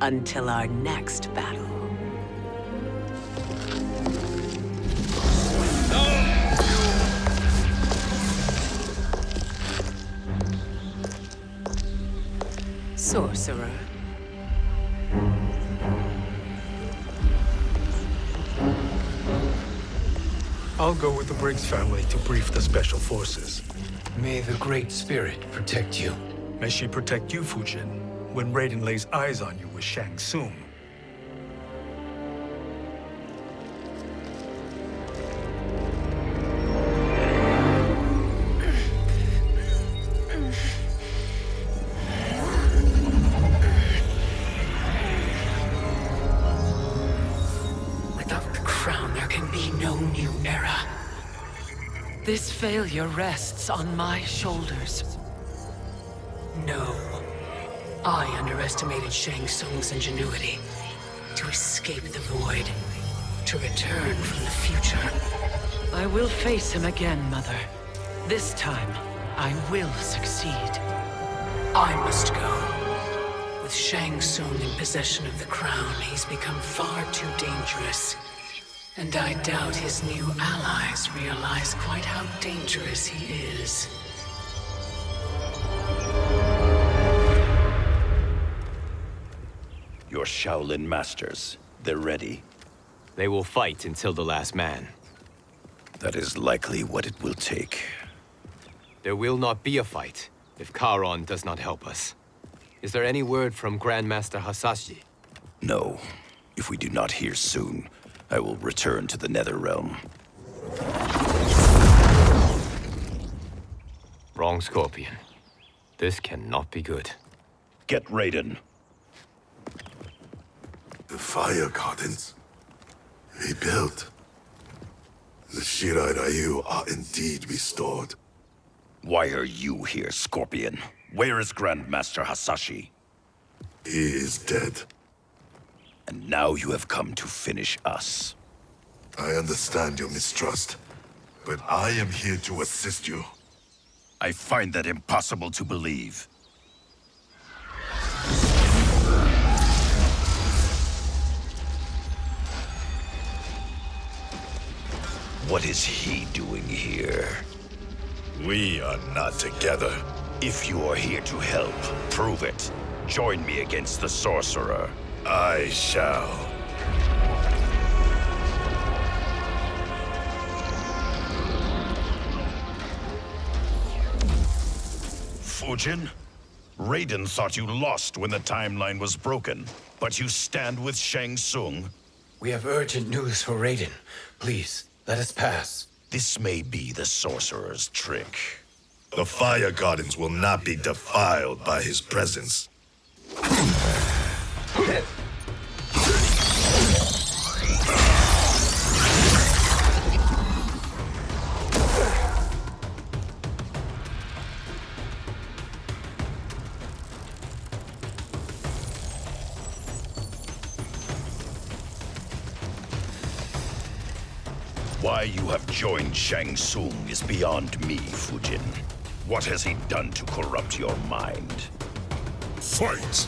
Until our next battle. Sorcerer. I'll go with the Briggs family to brief the Special Forces. May the Great Spirit protect you. May she protect you, Fujin, when Raiden lays eyes on you with Shang Tsung. This failure rests on my shoulders. No. I underestimated Shang Tsung's ingenuity. To escape the void. To return from the future. I will face him again, Mother. This time, I will succeed. I must go. With Shang Tsung in possession of the crown, he's become far too dangerous. And I doubt his new allies realize quite how dangerous he is. Your Shaolin masters, they're ready. They will fight until the last man. That is likely what it will take. There will not be a fight if Charon does not help us. Is there any word from Grandmaster Hasashi? No. If we do not hear soon, I will return to the Netherrealm. Wrong, Scorpion. This cannot be good. Get Raiden. The fire gardens. Rebuilt. The Shirai Ryu are indeed restored. Why are you here, Scorpion? Where is Grandmaster Hasashi? He is dead. And now you have come to finish us. I understand your mistrust, but I am here to assist you. I find that impossible to believe. What is he doing here? We are not together. If you are here to help, prove it. Join me against the sorcerer. I shall. Fujin? Raiden thought you lost when the timeline was broken, but you stand with Shang Tsung? We have urgent news for Raiden. Please, let us pass. This may be the sorcerer's trick. The fire gardens will not be defiled by his presence. Why you have joined Shang Tsung is beyond me, Fujin. What has he done to corrupt your mind? Fight!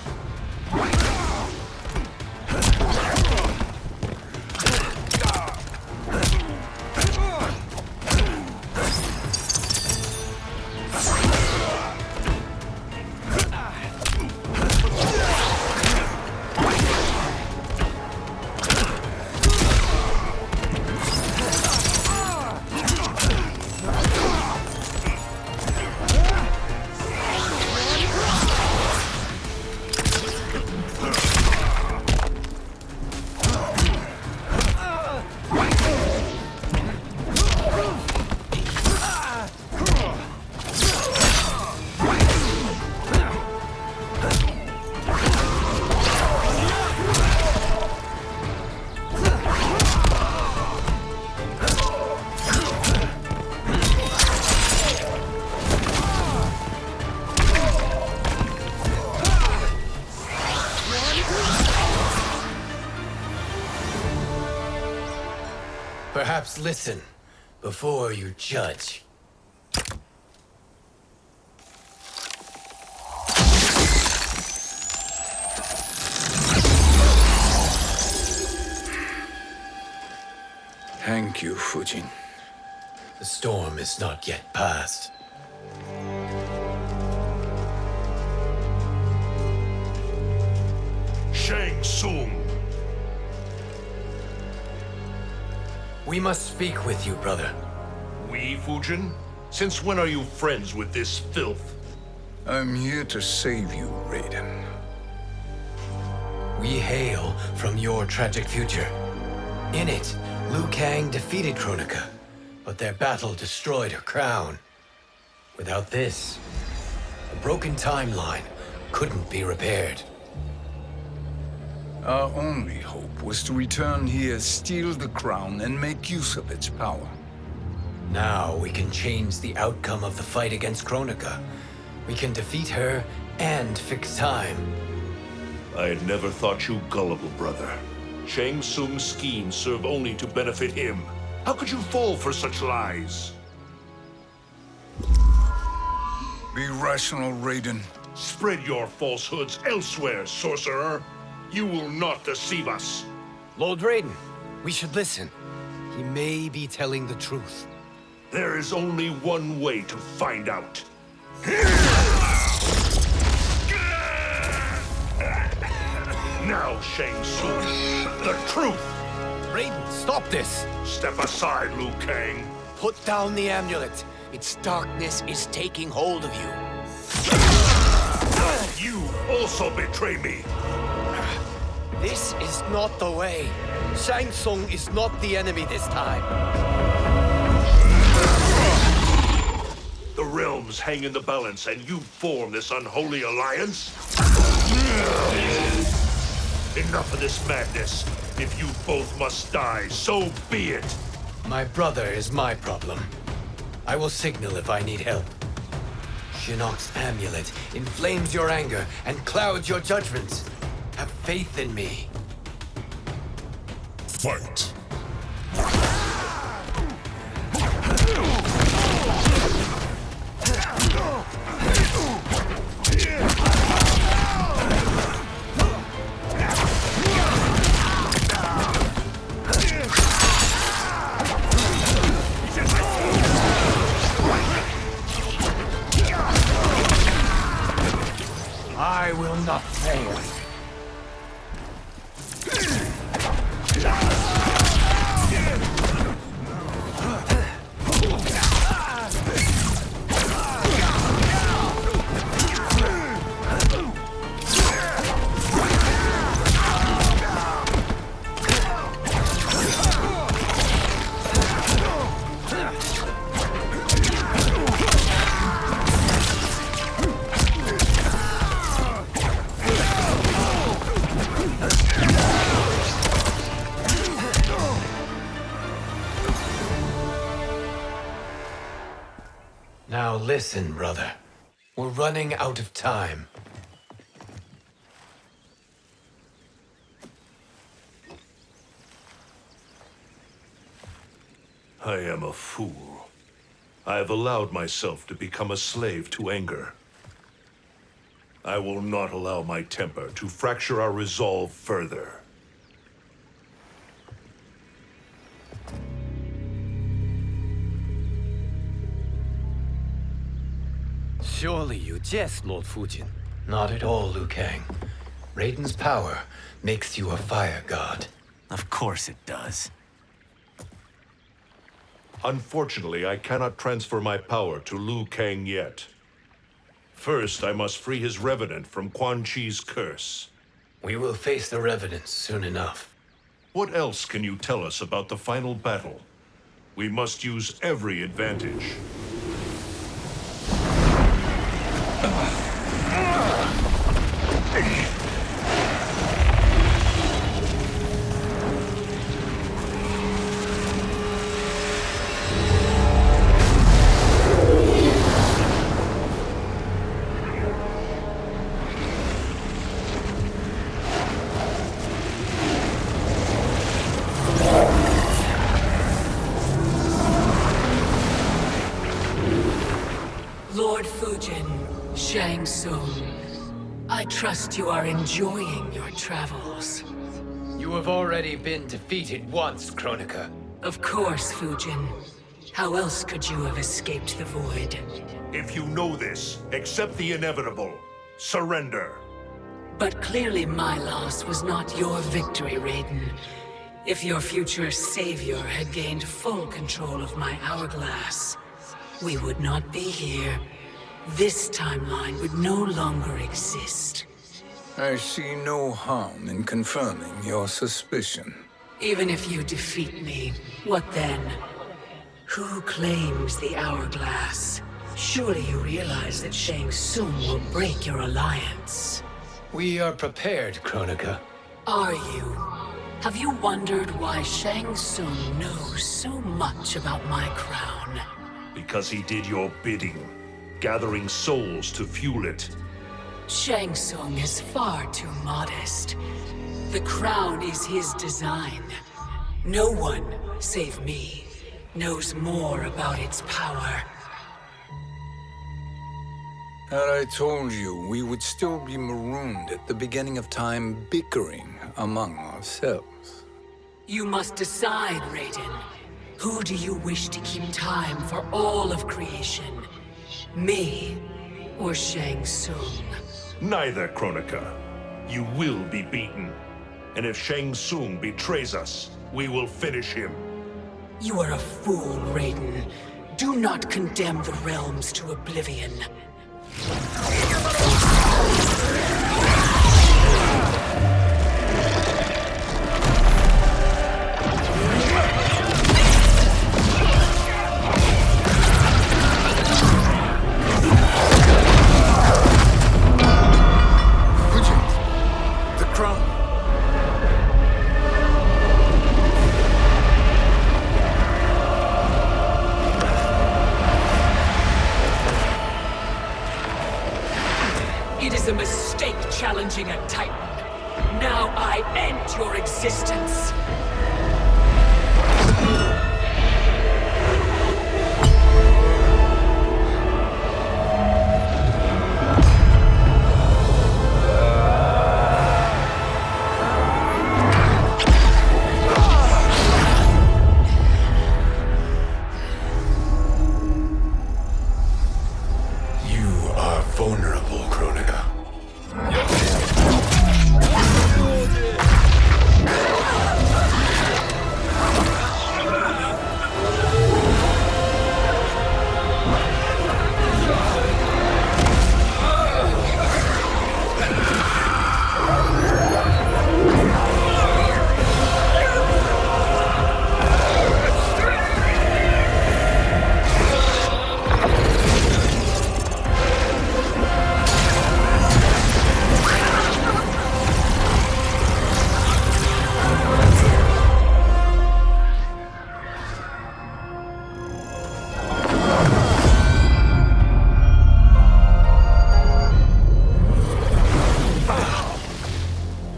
Perhaps listen before you judge. Thank you, Fujin. The storm is not yet past. Shang Tsung! We must speak with you, brother. We, Fujin? Since when are you friends with this filth? I'm here to save you, Raiden. We hail from your tragic future. In it, Liu Kang defeated Kronika, but their battle destroyed her crown. Without this, a broken timeline couldn't be repaired. Our only hope was to return here, steal the crown, and make use of its power. Now we can change the outcome of the fight against Kronika. We can defeat her and fix time. I had never thought you gullible, brother. Shang Tsung's schemes serve only to benefit him. How could you fall for such lies? Be rational, Raiden. Spread your falsehoods elsewhere, sorcerer. You will not deceive us. Lord Raiden, we should listen. He may be telling the truth. There is only one way to find out. Now, Shang Tsung, the truth! Raiden, stop this! Step aside, Liu Kang. Put down the amulet. Its darkness is taking hold of you. You also betray me. This is not the way. Shang Tsung is not the enemy this time. The realms hang in the balance, and you form this unholy alliance? Enough of this madness. If you both must die, so be it. My brother is my problem. I will signal if I need help. Shinnok's amulet inflames your anger and clouds your judgments. Have faith in me. Fight! I will not fail. Now listen, brother. We're running out of time. I am a fool. I have allowed myself to become a slave to anger. I will not allow my temper to fracture our resolve further. Surely you jest, Lord Fujin. Not at all, Liu Kang. Raiden's power makes you a fire god. Of course it does. Unfortunately, I cannot transfer my power to Liu Kang yet. First, I must free his revenant from Quan Chi's curse. We will face the revenants soon enough. What else can you tell us about the final battle? We must use every advantage. Lord Fujin, Shang Tsung, I trust you are enjoying your travels. You have already been defeated once, Kronika. Of course, Fujin. How else could you have escaped the void? If you know this, accept the inevitable. Surrender. But clearly my loss was not your victory, Raiden. If your future savior had gained full control of my hourglass, we would not be here. This timeline would no longer exist. I see no harm in confirming your suspicion. Even if you defeat me, what then? Who claims the hourglass? Surely you realize that Shang Tsung will break your alliance. We are prepared, Kronika. Are you? Have you wondered why Shang Tsung knows so much about my crown? Because he did your bidding, gathering souls to fuel it. Shang Tsung is far too modest. The crown is his design. No one, save me, knows more about its power. Had I told you, we would still be marooned at the beginning of time, bickering among ourselves. You must decide, Raiden. Who do you wish to keep time for all of creation? Me or Shang Tsung? Neither, Kronika. You will be beaten. And if Shang Tsung betrays us, we will finish him. You are a fool, Raiden. Do not condemn the realms to oblivion. The crown. It is a mistake challenging a Titan. Now I end your existence. You are vulnerable, Kronika.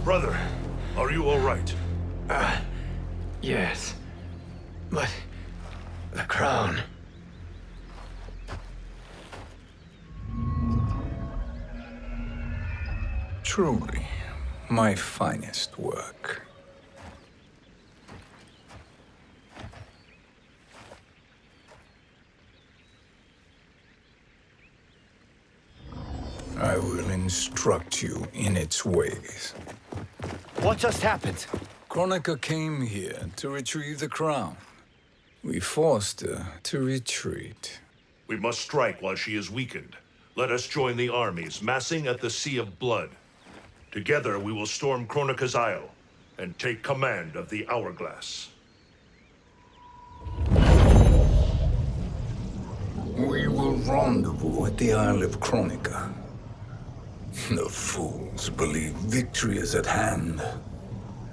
Brother, are you all right? Yes. But the crown. Truly, my finest work. I will instruct you in its ways. What just happened? Kronika came here to retrieve the crown. We forced her to retreat. We must strike while she is weakened. Let us join the armies, massing at the Sea of Blood. Together we will storm Kronika's Isle and take command of the Hourglass. We will rendezvous at the Isle of Kronika. The fools believe victory is at hand.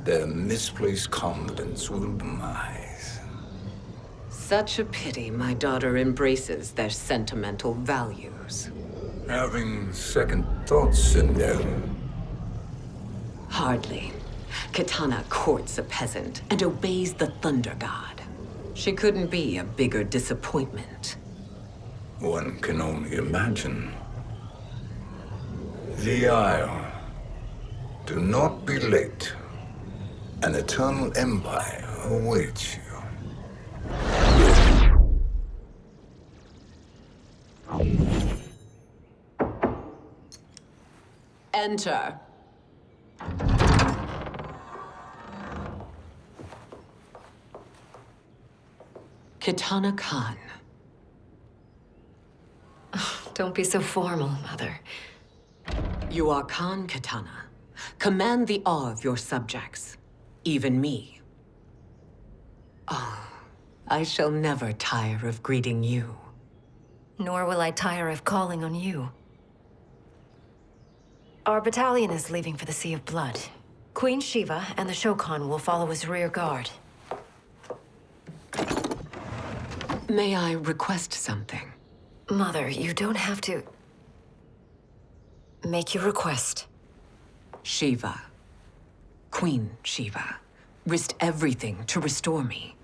Their misplaced confidence will demise. Such a pity my daughter embraces their sentimental values. Having second thoughts, Sindel. Hardly. Kitana courts a peasant and obeys the Thunder God. She couldn't be a bigger disappointment. One can only imagine. The Isle. Do not be late. An eternal empire awaits you. Enter. Kitana Khan. Don't be so formal, Mother. You are Khan Kitana. Command the awe of your subjects, even me. Oh, I shall never tire of greeting you. Nor will I tire of calling on you. Our battalion is leaving for the Sea of Blood. Queen Shiva and the Shokan will follow as rear guard. May I request something? Mother, you don't have to... make your request. Shiva, Queen Shiva, risked everything to restore me.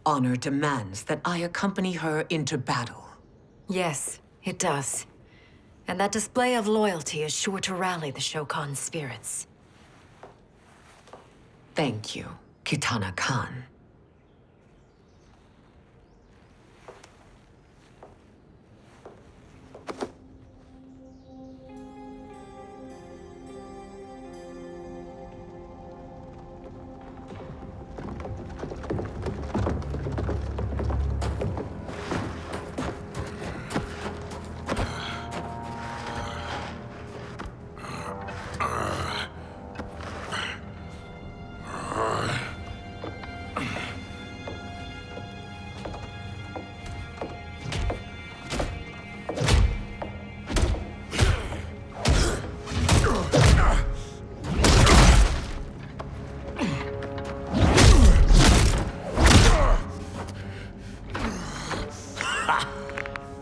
Honor demands that I accompany her into battle. Yes, it does. And that display of loyalty is sure to rally the Shokan's spirits. Thank you, Kitana Khan.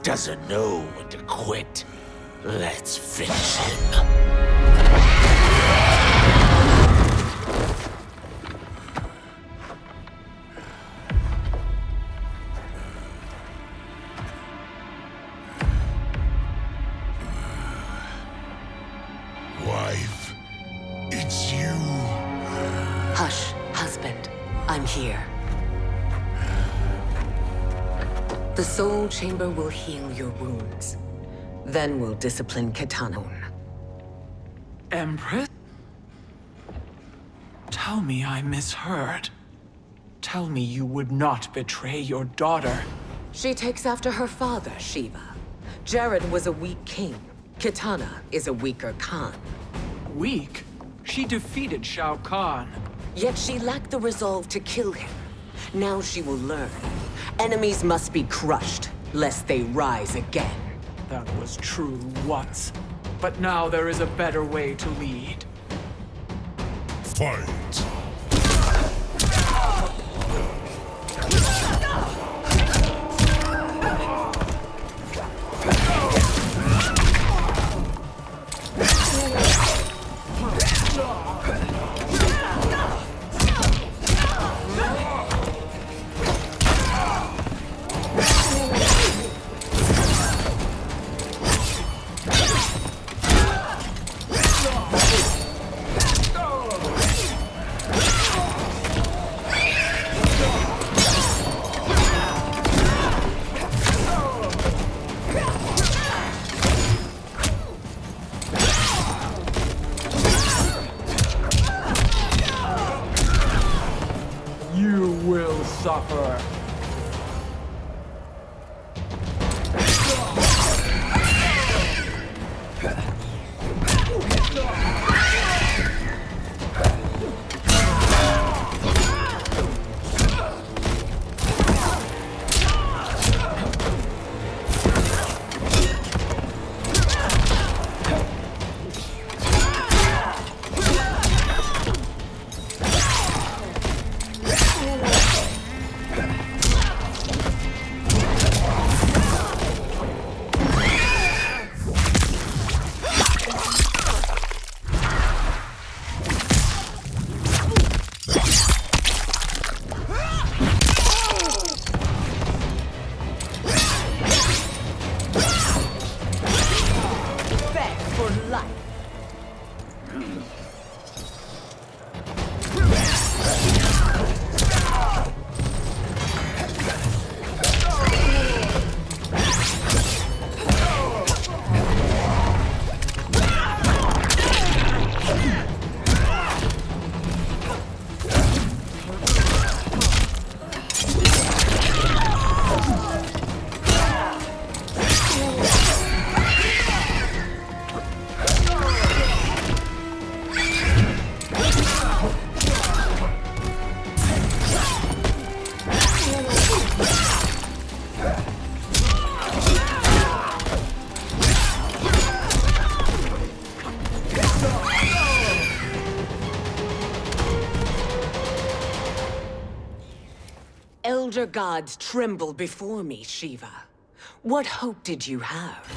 Doesn't know when to quit. Let's finish him. Wife, it's you. Hush, husband. I'm here. The Soul Chamber will heal your wounds. Then we'll discipline Kitana. Empress? Tell me I misheard. Tell me you would not betray your daughter. She takes after her father, Shiva. Jared was a weak king. Kitana is a weaker Khan. Weak? She defeated Shao Kahn. Yet she lacked the resolve to kill him. Now she will learn. Enemies must be crushed, lest they rise again. That was true once. But now there is a better way to lead. Fight. Other gods tremble before me, Shiva. What hope did you have?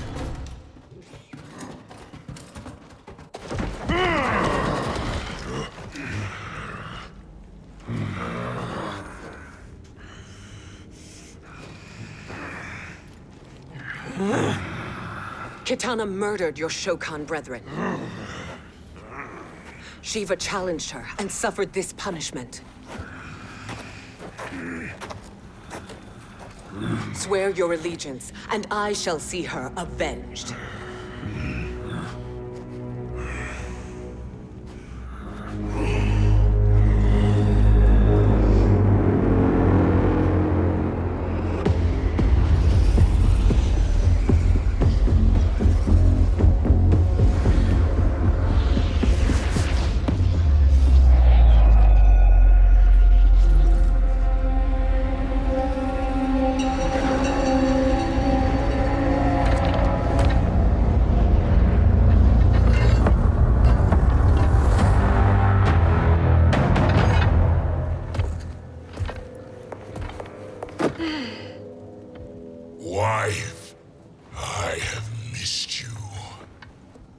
Kitana murdered your Shokan brethren. Shiva challenged her and suffered this punishment. Swear your allegiance, and I shall see her avenged. Wife, I have missed you.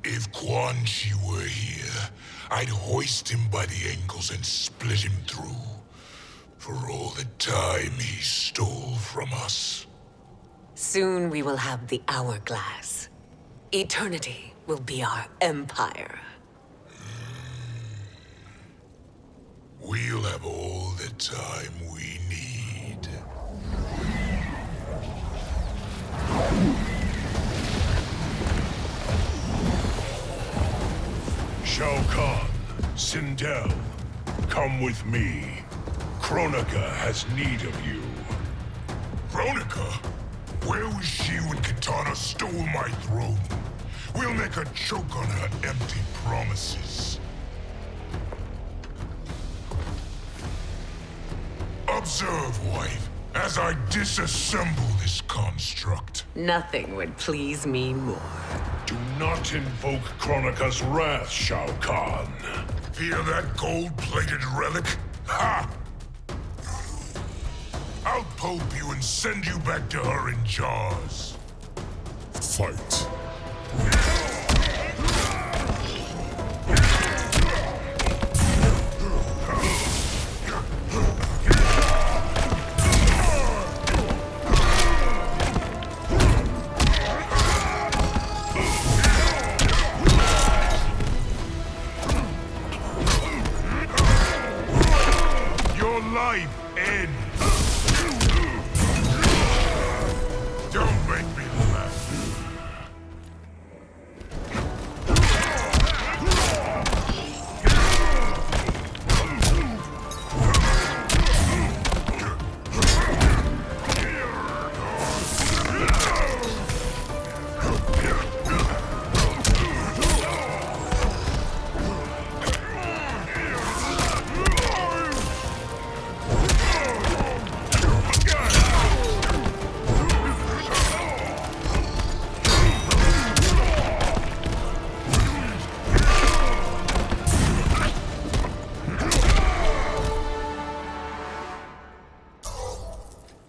If Quan Chi were here, I'd hoist him by the ankles and split him through. For all the time he stole from us. Soon we will have the hourglass. Eternity will be our empire. We'll have all the time we need. Shao Kahn, Sindel, come with me. Kronika has need of you. Kronika? Where was she when Kitana stole my throne? We'll make her choke on her empty promises. Observe, wife, as I disassemble this construct. Nothing would please me more. Do not invoke Kronika's wrath, Shao Kahn. Fear that gold-plated relic? Ha! I'll pulp you and send you back to her in jars. Fight. Your life ends. Don't make me laugh.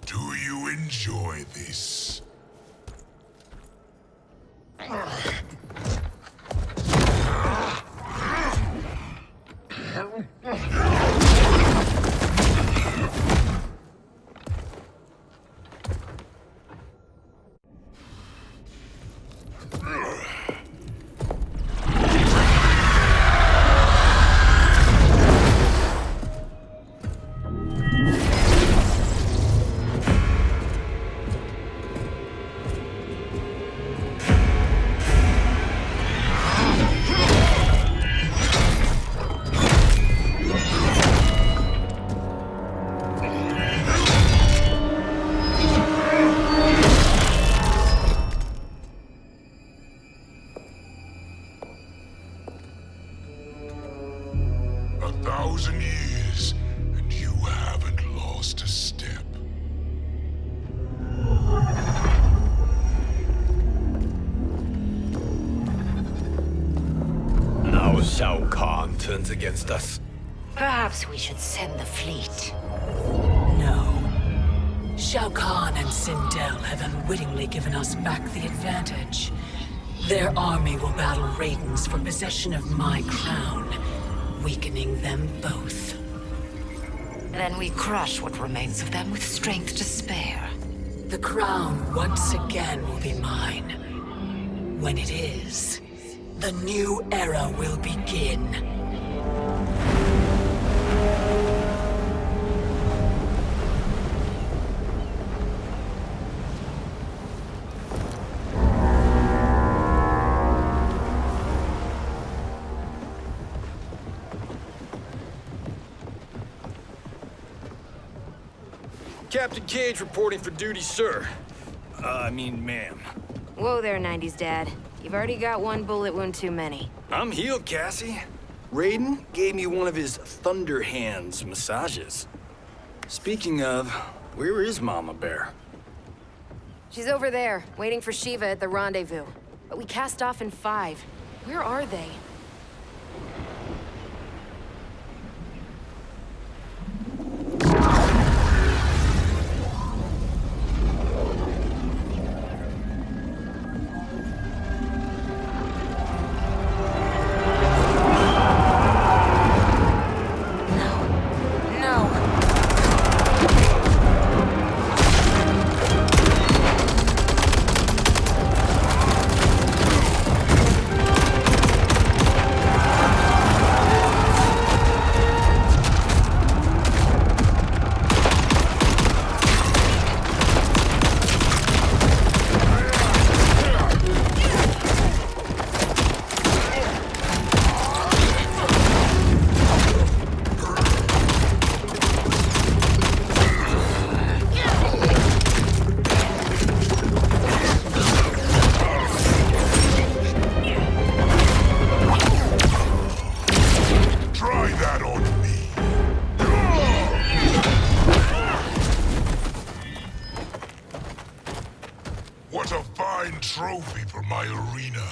Do you enjoy this? A 1,000 years, and you haven't lost a step. Now Shao Kahn turns against us. Perhaps we should send the fleet. No. Shao Kahn and Sindel have unwittingly given us back the advantage. Their army will battle Raidens for possession of my crown, weakening them both. Then we crush what remains of them with strength to spare. The crown once again will be mine. When it is, the new era will begin. Captain Cage reporting for duty, sir. I mean, ma'am. Whoa there, 90s dad. You've already got one bullet wound too many. I'm healed, Cassie. Raiden gave me one of his Thunder Hands massages. Speaking of, where is Mama Bear? She's over there, waiting for Shiva at the rendezvous. But we cast off in 5. Where are they? What a fine trophy for my arena.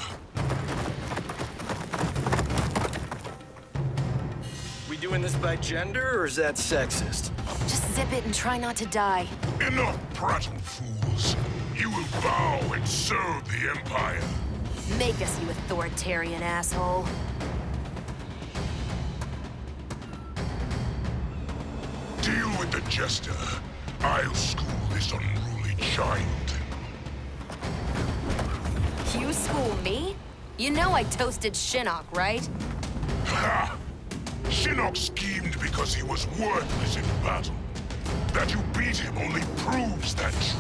We doing this by gender, or is that sexist? Just zip it and try not to die. Enough prattle, fools. You will bow and serve the Empire. Make us, you authoritarian asshole. Deal with the jester. I'll school this unruly child. You school me? You know I toasted Shinnok, right? Ha! Shinnok schemed because he was worthless in battle. That you beat him only proves that truth.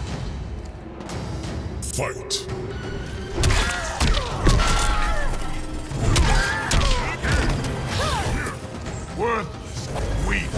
Fight! Worthless, weak.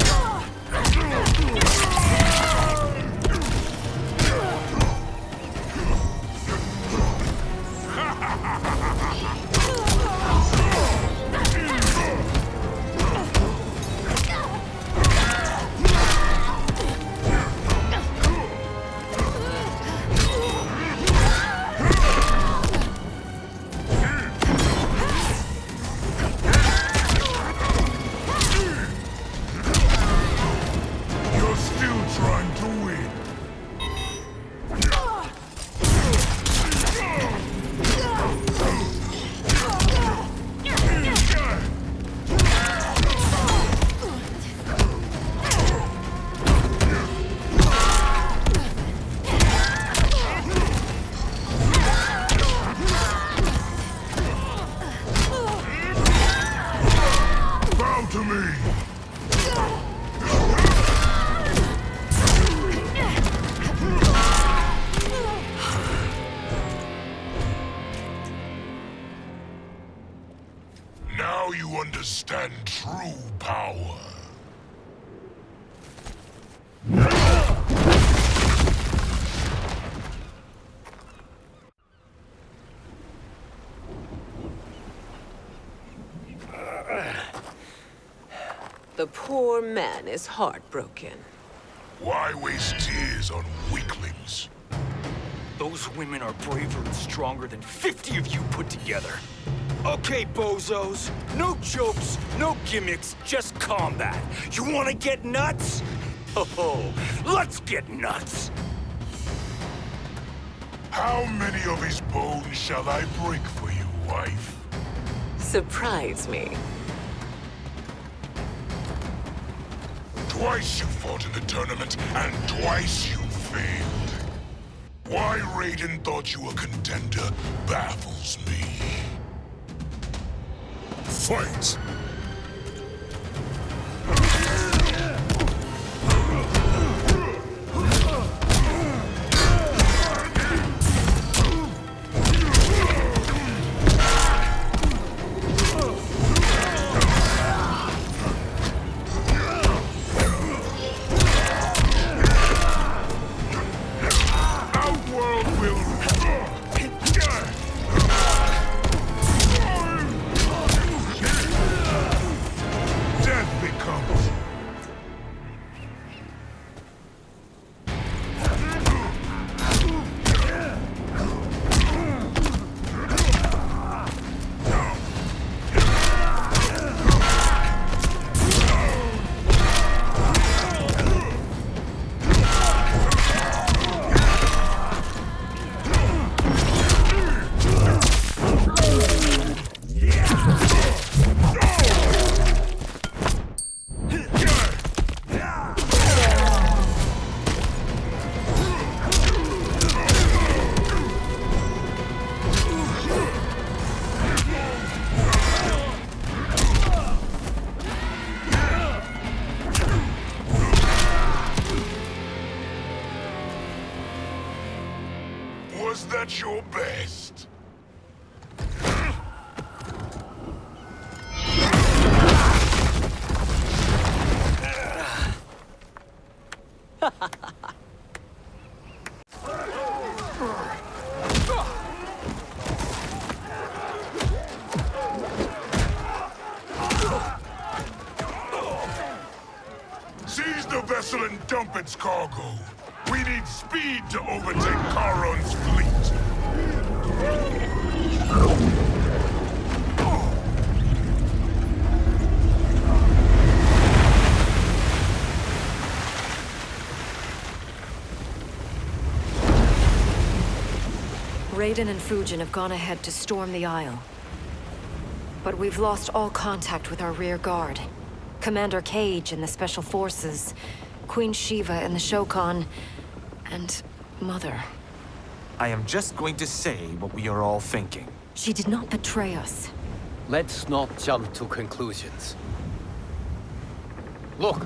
Now you understand true power. The poor man is heartbroken. Why waste tears on weaklings? Those women are braver and stronger than 50 of you put together. Okay, bozos. No jokes, no gimmicks, just combat. You wanna get nuts? Oh, let's get nuts! How many of his bones shall I break for you, wife? Surprise me. Twice you fought in the tournament, and twice you failed. Why Raiden thought you a contender baffles me. Fight! Was that your best? Seize the vessel and dump its cargo. We need speed to overtake Charon's fleet. Raiden and Fujin have gone ahead to storm the Isle. But we've lost all contact with our rear guard. Commander Cage and the Special Forces, Queen Shiva and the Shokan, and Mother. I am just going to say what we are all thinking. She did not betray us. Let's not jump to conclusions. Look!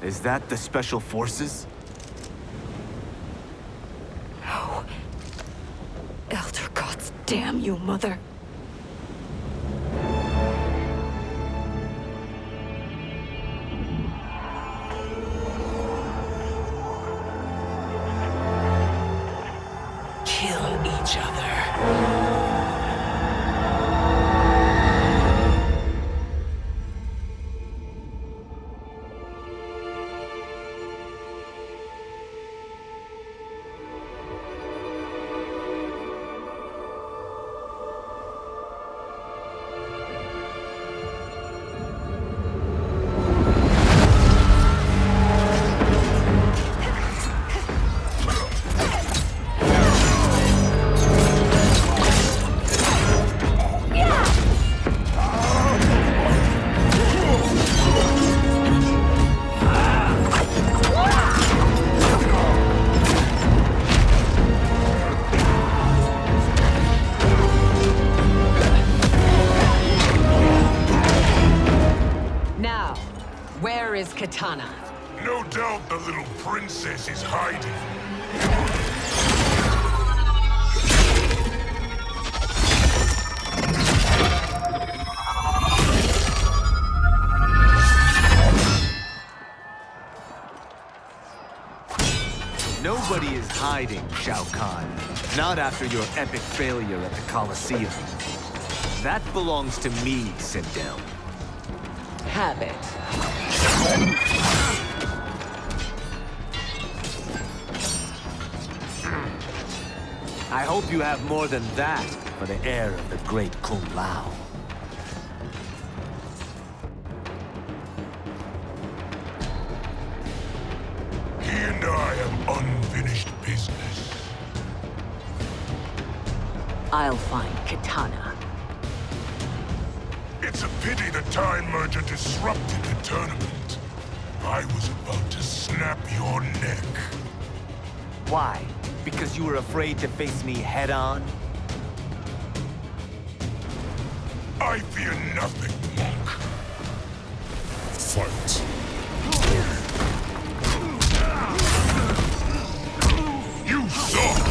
Is that the Special Forces? No. Elder gods, damn you, Mother. Kill each other. Where is Katana? No doubt the little princess is hiding. Nobody is hiding, Shao Kahn. Not after your epic failure at the Colosseum. That belongs to me, Sindel. Have it. I hope you have more than that for the heir of the great Kung Lao. unfinished business. I'll find Kitana. It's a pity the Time Merger disrupted the tournament. I was about to snap your neck. Why? Because you were afraid to face me head-on? I fear nothing, monk. Fight. You suck!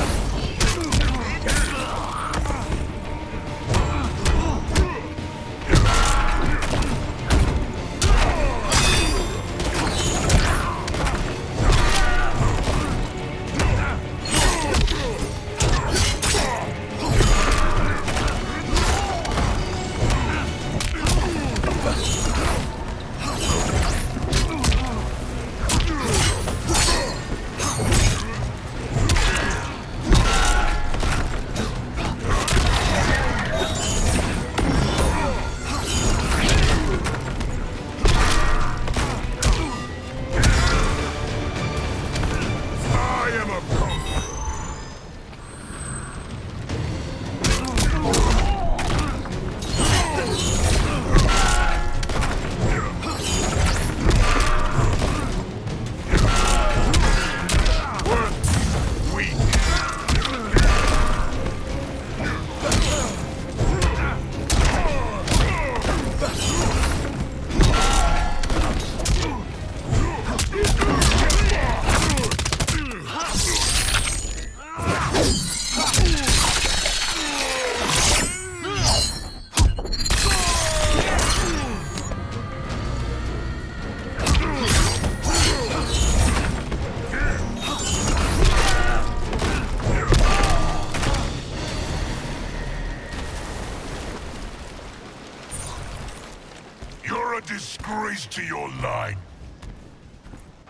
Disgrace to your line.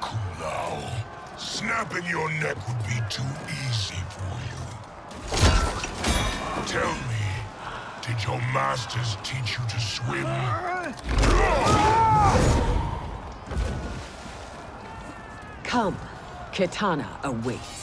Kulao, snapping your neck would be too easy for you. Tell me, did your masters teach you to swim? Come, Kitana awaits.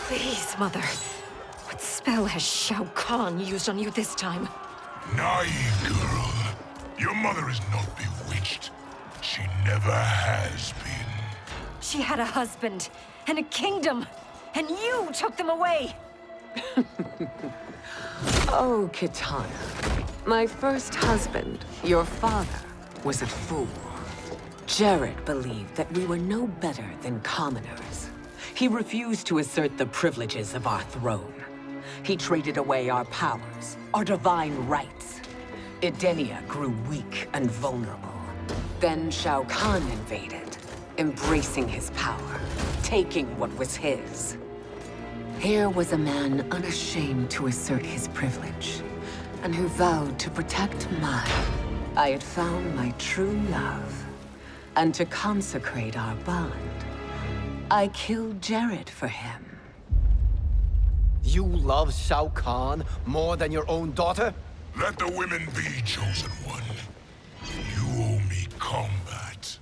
Please, Mother. What spell has Shao Kahn used on you this time? Naive girl. Your mother is not bewitched. She never has been. She had a husband and a kingdom, and you took them away! Oh, Kitana. My first husband, your father, was a fool. Jared believed that we were no better than commoners. He refused to assert the privileges of our throne. He traded away our powers, our divine rights. Edenia grew weak and vulnerable. Then Shao Kahn invaded, embracing his power, taking what was his. Here was a man unashamed to assert his privilege, and who vowed to protect mine. I had found my true love, and to consecrate our bond, I killed Jared for him. You love Shao Kahn more than your own daughter? Let the women be, Chosen One. You owe me combat.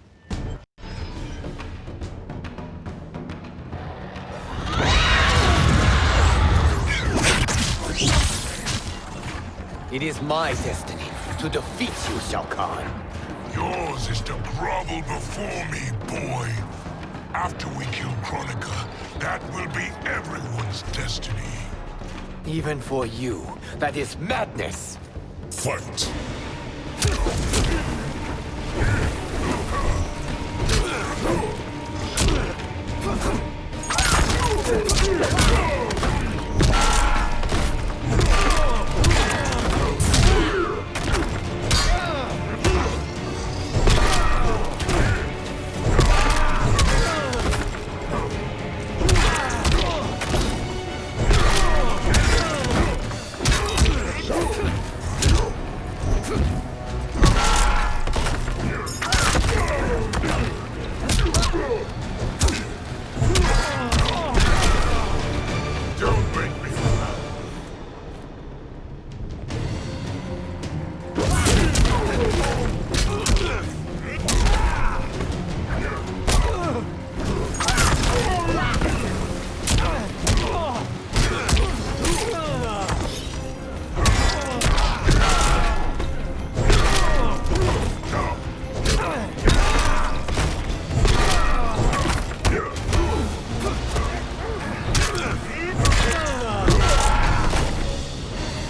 It is my destiny to defeat you, Shao Kahn. Yours is to grovel before me, boy. After we kill Kronika, That will be everyone's destiny. Even for you, that is madness. Fight.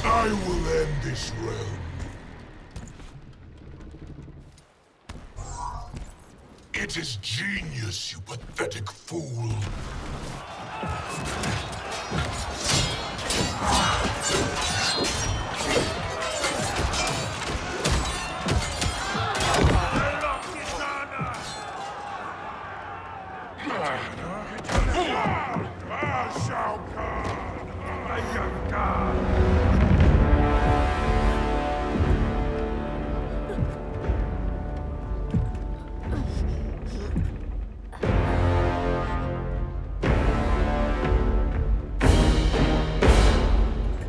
I will end this realm. It is genius, you pathetic fool. Shao Kahn!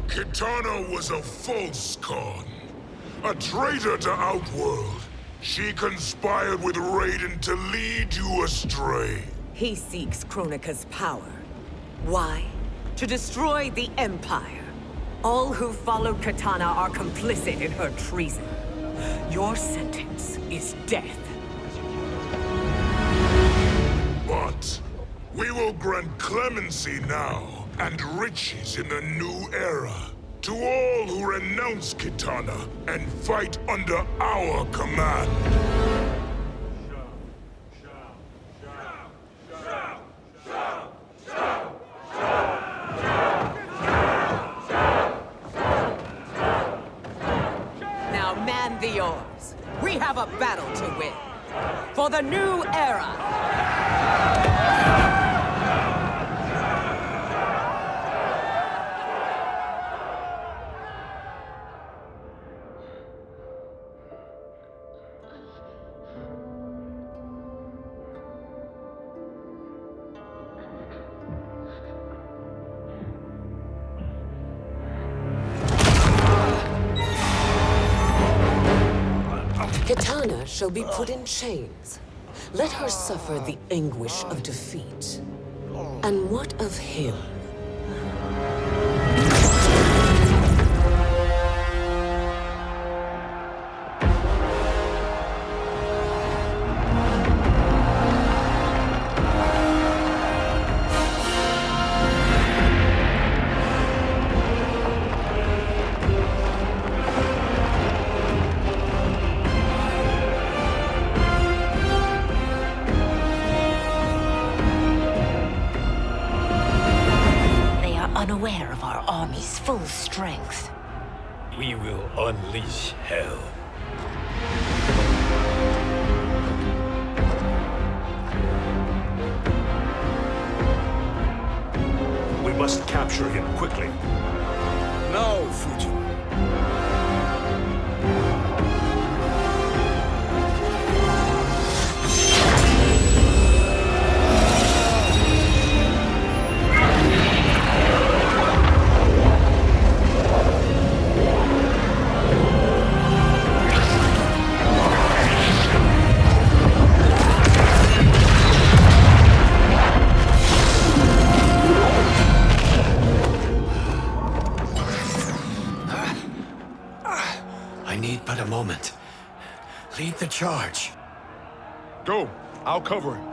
Kitana was a false Khan, a traitor to Outworld. She conspired with Raiden to lead you astray. He seeks Kronika's power. Why? To destroy the Empire. All who followed Kitana are complicit in her treason. Your sentence is death. But we will grant clemency now and riches in the new era to all who renounce Kitana and fight under our command. Now man the oars. We have a battle to win. For the new era. Kitana shall be put in chains. Let her suffer the anguish of defeat. And what of him? Unaware of our army's full strength. We will unleash hell. We must capture him quickly. No, Fujin. But a moment. Lead the charge. Go. I'll cover him.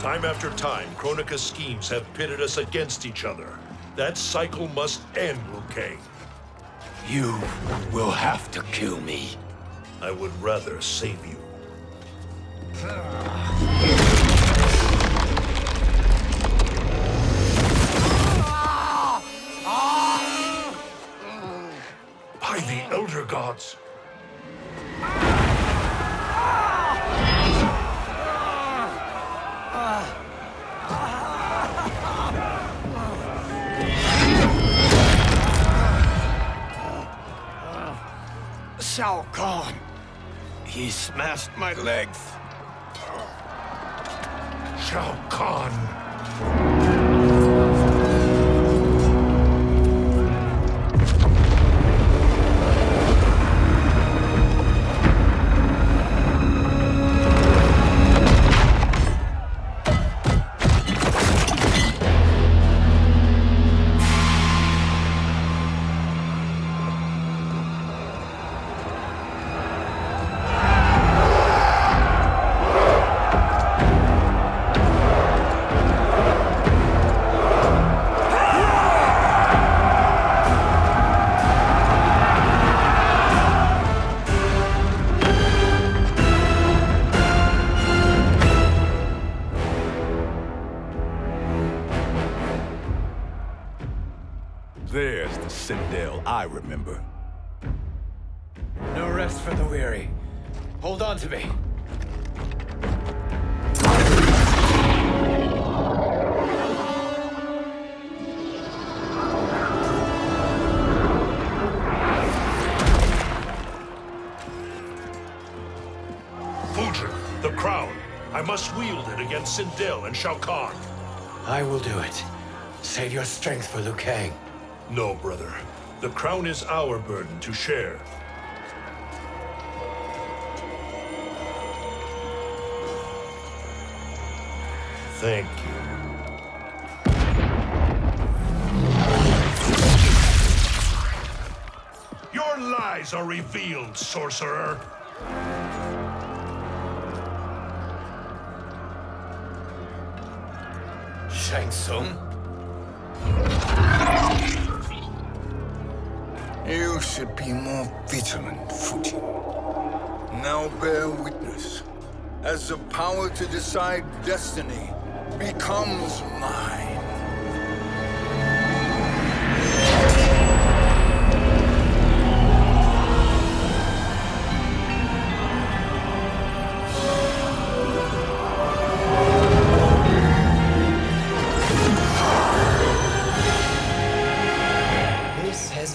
Time after time, Kronika's schemes have pitted us against each other. That cycle must end, Liu Kang. You will have to kill me. I would rather save you. By the Elder Gods! Shao Kahn! He smashed my legs. Shao Kahn! There's the Citadel I remember. No rest for the weary. Hold on to me. Fujin, the crown. I must wield it against Sindel and Shao Kahn. I will do it. Save your strength for Liu Kang. No, brother. The crown is our burden to share. Thank you. Your lies are revealed, sorcerer. Shang Tsung? You should be more vigilant, Fujin. Now bear witness, as the power to decide destiny becomes mine.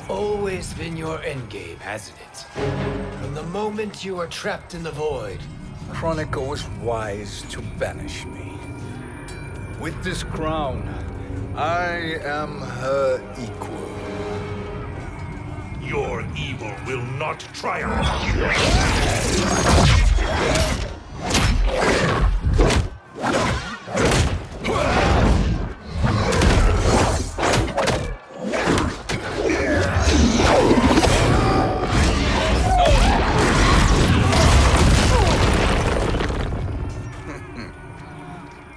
Always been your endgame, hasn't it? From the moment you were trapped in the void. Kronika was wise to banish me. With this crown, I am her equal. Your evil will not triumph.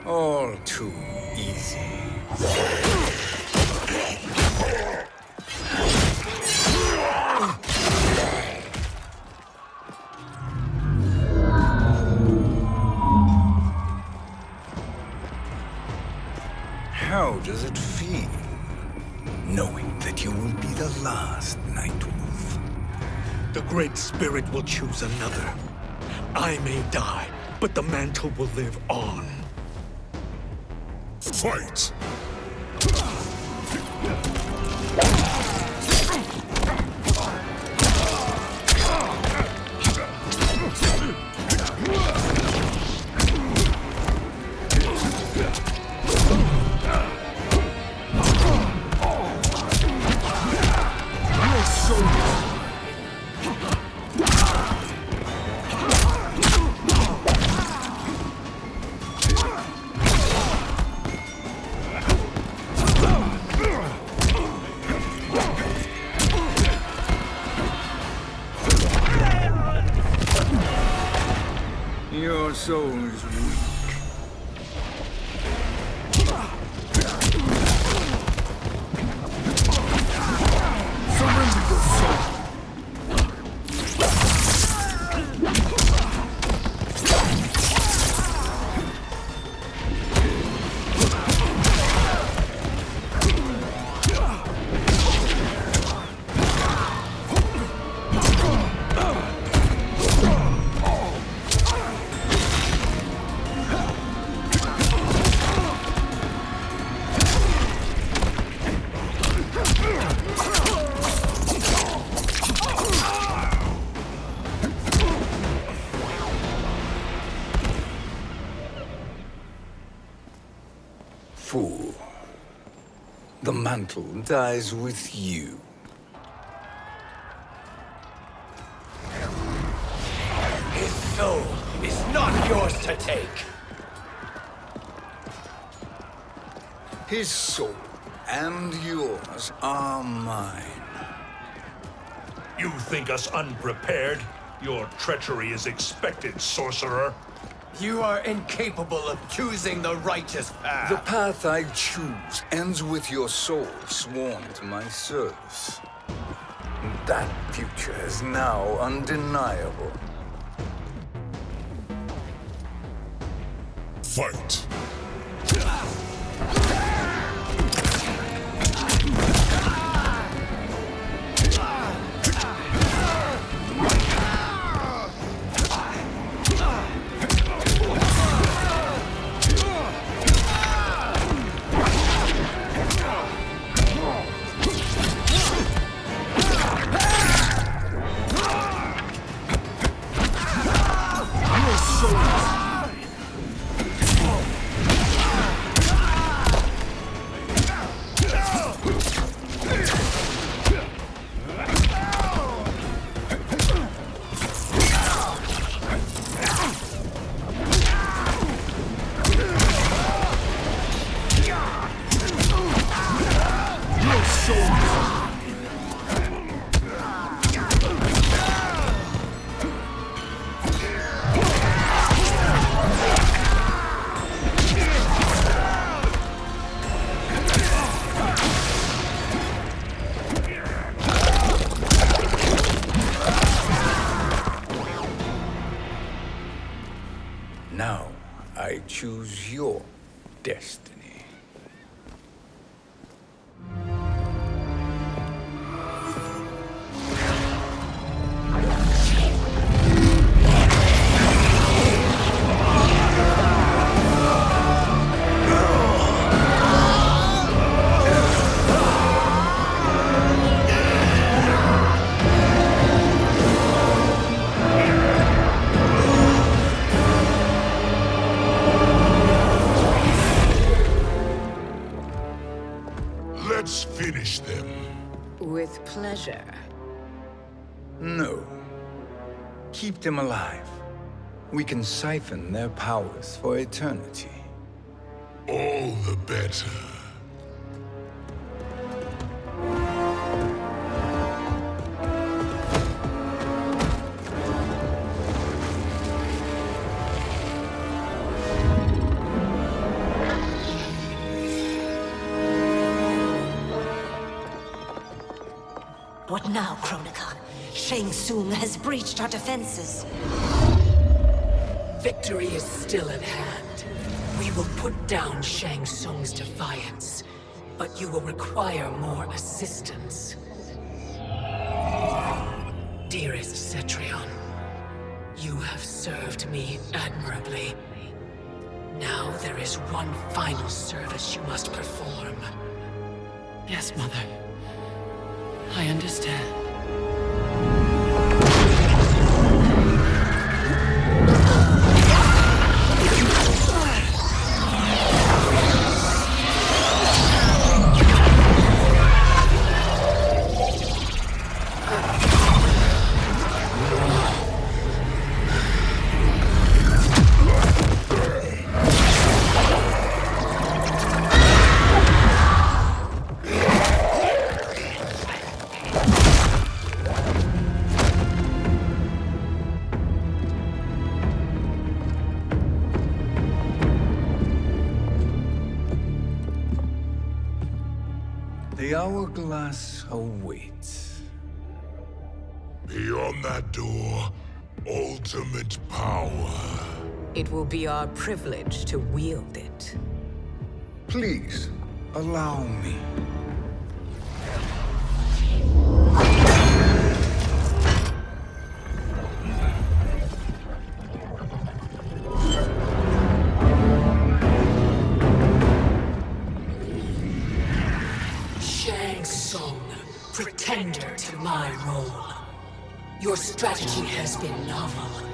All too easy. How does it feel, knowing that you will be the last Nightwolf? The Great Spirit will choose another. I may die, but the mantle will live on. Fight! soul is weak. Surrender your soul. Fool. The mantle dies with you. His soul is not yours to take. His soul and yours are mine. You think us unprepared? Your treachery is expected, sorcerer. You are incapable of choosing the righteous path. The path I choose ends with your soul sworn to my service. That future is now undeniable. Fight! Now, I choose your destiny. Let's finish them. With pleasure. No. Keep them alive. We can siphon their powers for eternity. All the better. What now, Kronika? Shang Tsung has breached our defenses. Victory is still at hand. We will put down Shang Tsung's defiance, but you will require more assistance. Dearest Cetrion, you have served me admirably. Now there is one final service you must perform. Yes, Mother. I understand. The hourglass awaits. Beyond that door, ultimate power. It will be our privilege to wield it. Please, allow me. Shang Tsung, pretender to my role. Your strategy has been novel,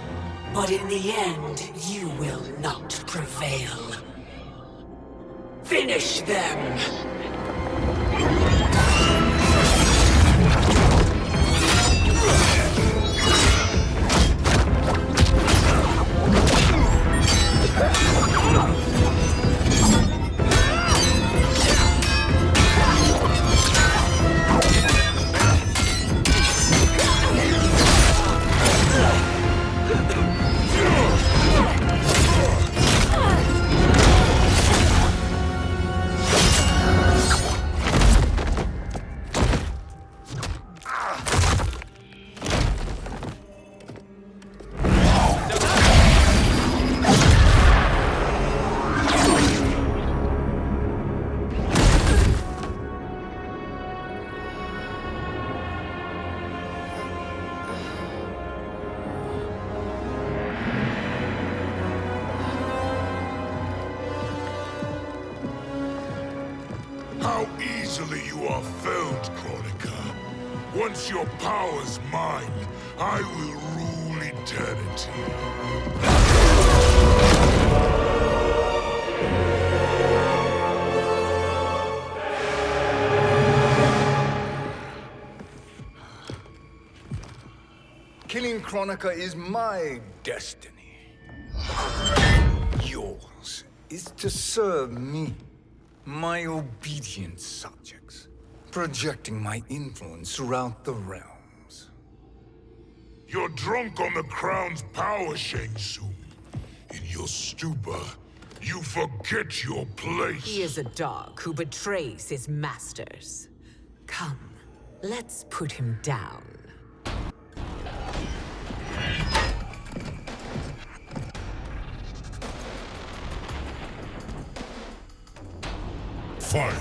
but in the end, you will not prevail. Finish them! How easily you are felled, Kronika. Once your power's mine, I will rule eternity. Killing Kronika is my destiny. Yours is to serve me, my obedient subjects, projecting my influence throughout the realms. You're drunk on the crown's power, Shang Tsung. In your stupor, you forget your place. He is a dog who betrays his masters. Come, let's put him down. Fight!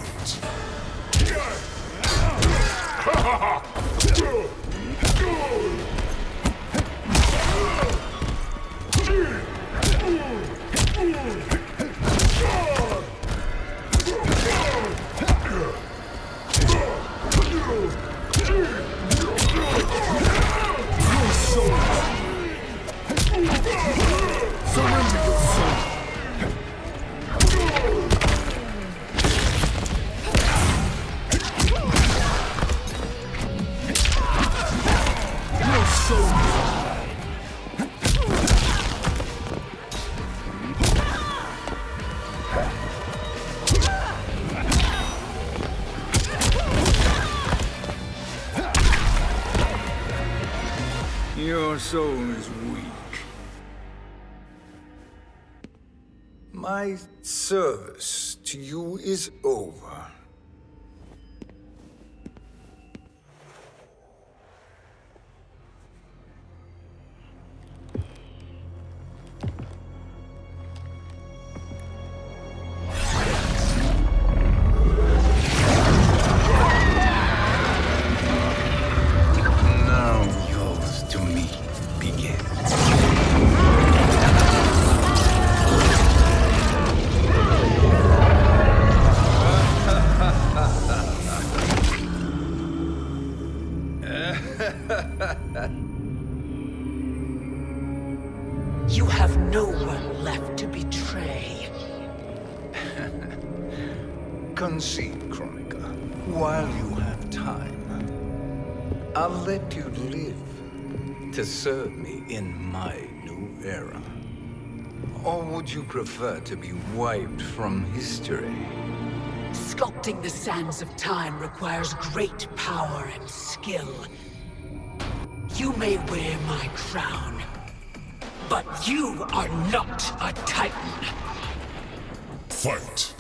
Surrender your soul. Your soul is weak. My service to you is over. Now yours to me begins. You have no one left to betray. Concede, Kronika, while you have time. I'll let you live to serve me in my new era. Or would you prefer to be wiped from history? Sculpting the sands of time requires great power and skill. You may wear my crown, but you are not a Titan. Fight!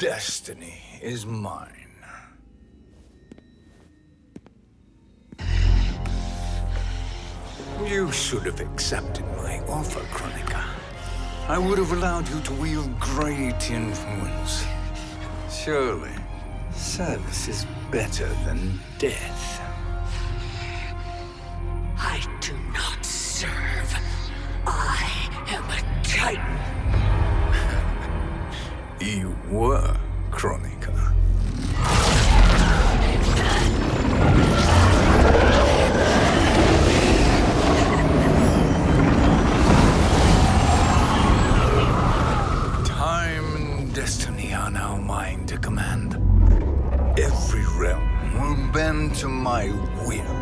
destiny is mine. You should have accepted my offer, Kronika. I would have allowed you to wield great influence. Surely, service is better than death. I do not serve. I am a Titan. You were, Kronika. Time and destiny are now mine to command. Every realm will bend to my will.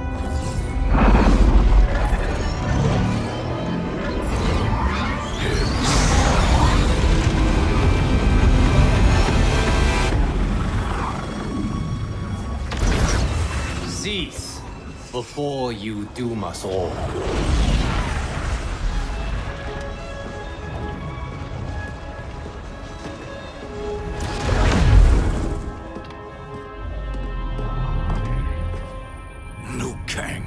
Cease before you doom us all. Liu Kang.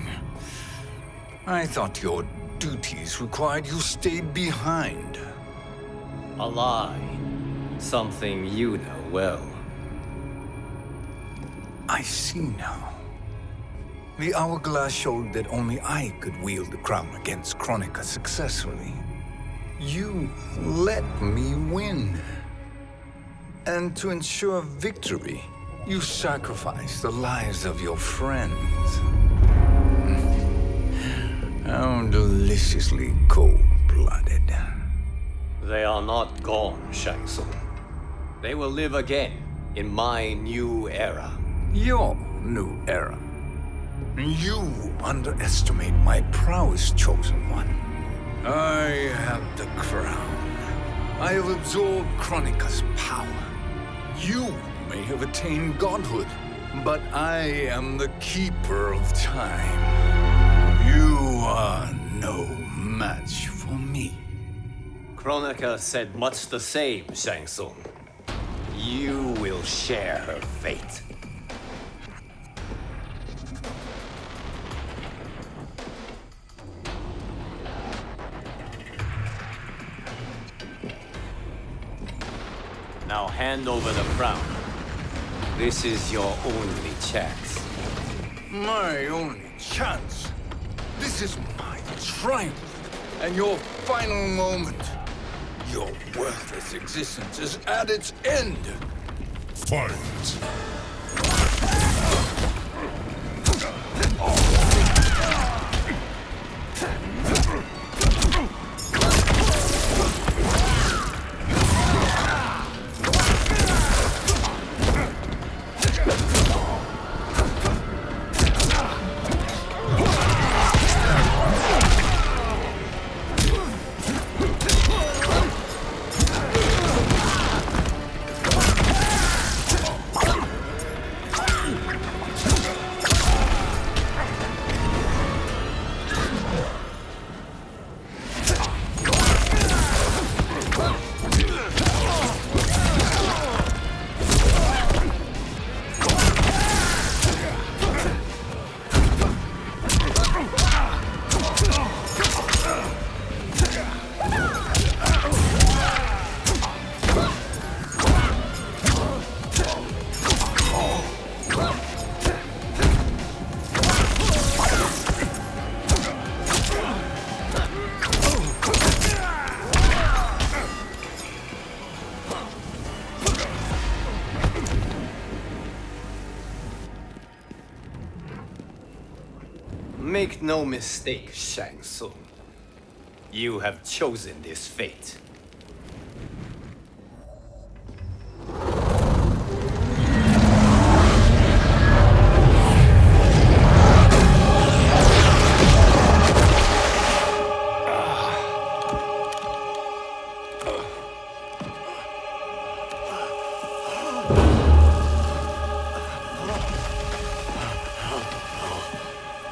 I thought your duties required you stayed behind. A lie. Something you know well. I see now. The hourglass showed that only I could wield the crown against Kronika successfully. You let me win. And to ensure victory, you sacrificed the lives of your friends. How deliciously cold-blooded. They are not gone, Shang Tsung. They will live again in my new era. Your new era. You underestimate my prowess, Chosen One. I have the crown. I have absorbed Kronika's power. You may have attained godhood, but I am the keeper of time. You are no match for me. Kronika said much the same, Shang Tsung. You will share her fate. Now hand over the crown. This is your only chance. My only chance. This is my triumph. And your final moment. Your worthless existence is at its end. Fight! Make no mistake, Shang Tsung. You have chosen this fate.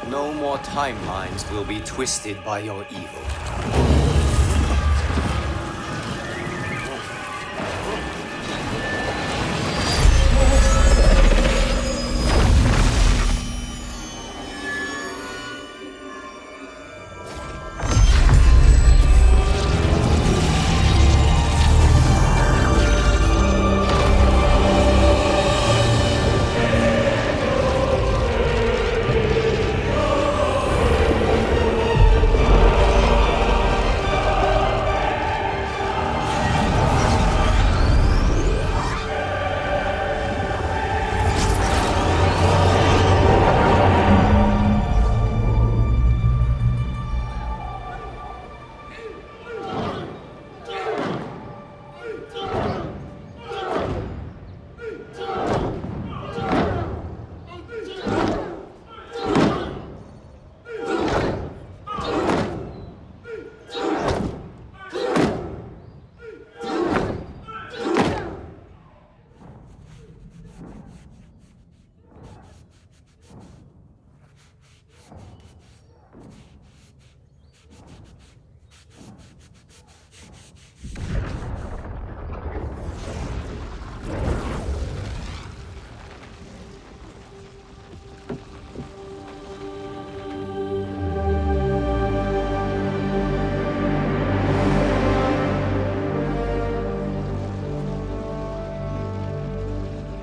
No more timelines will be twisted by your evil.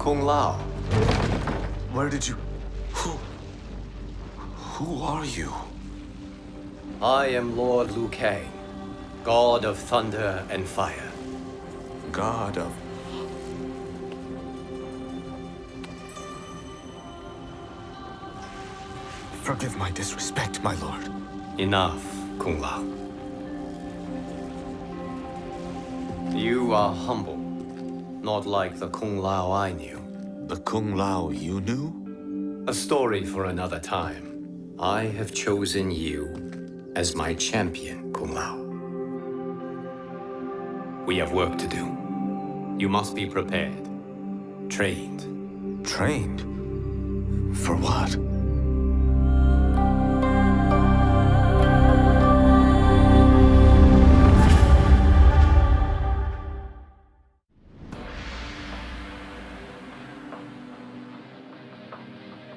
Kung Lao. Where did you... Who are you? I am Lord Liu Kang, God of Thunder and Fire. God of... Forgive my disrespect, my lord. Enough, Kung Lao. You are humble, not like the Kung Lao I knew. The Kung Lao you knew? A story for another time. I have chosen you as my champion, Kung Lao. We have work to do. You must be prepared. Trained. Trained? For what?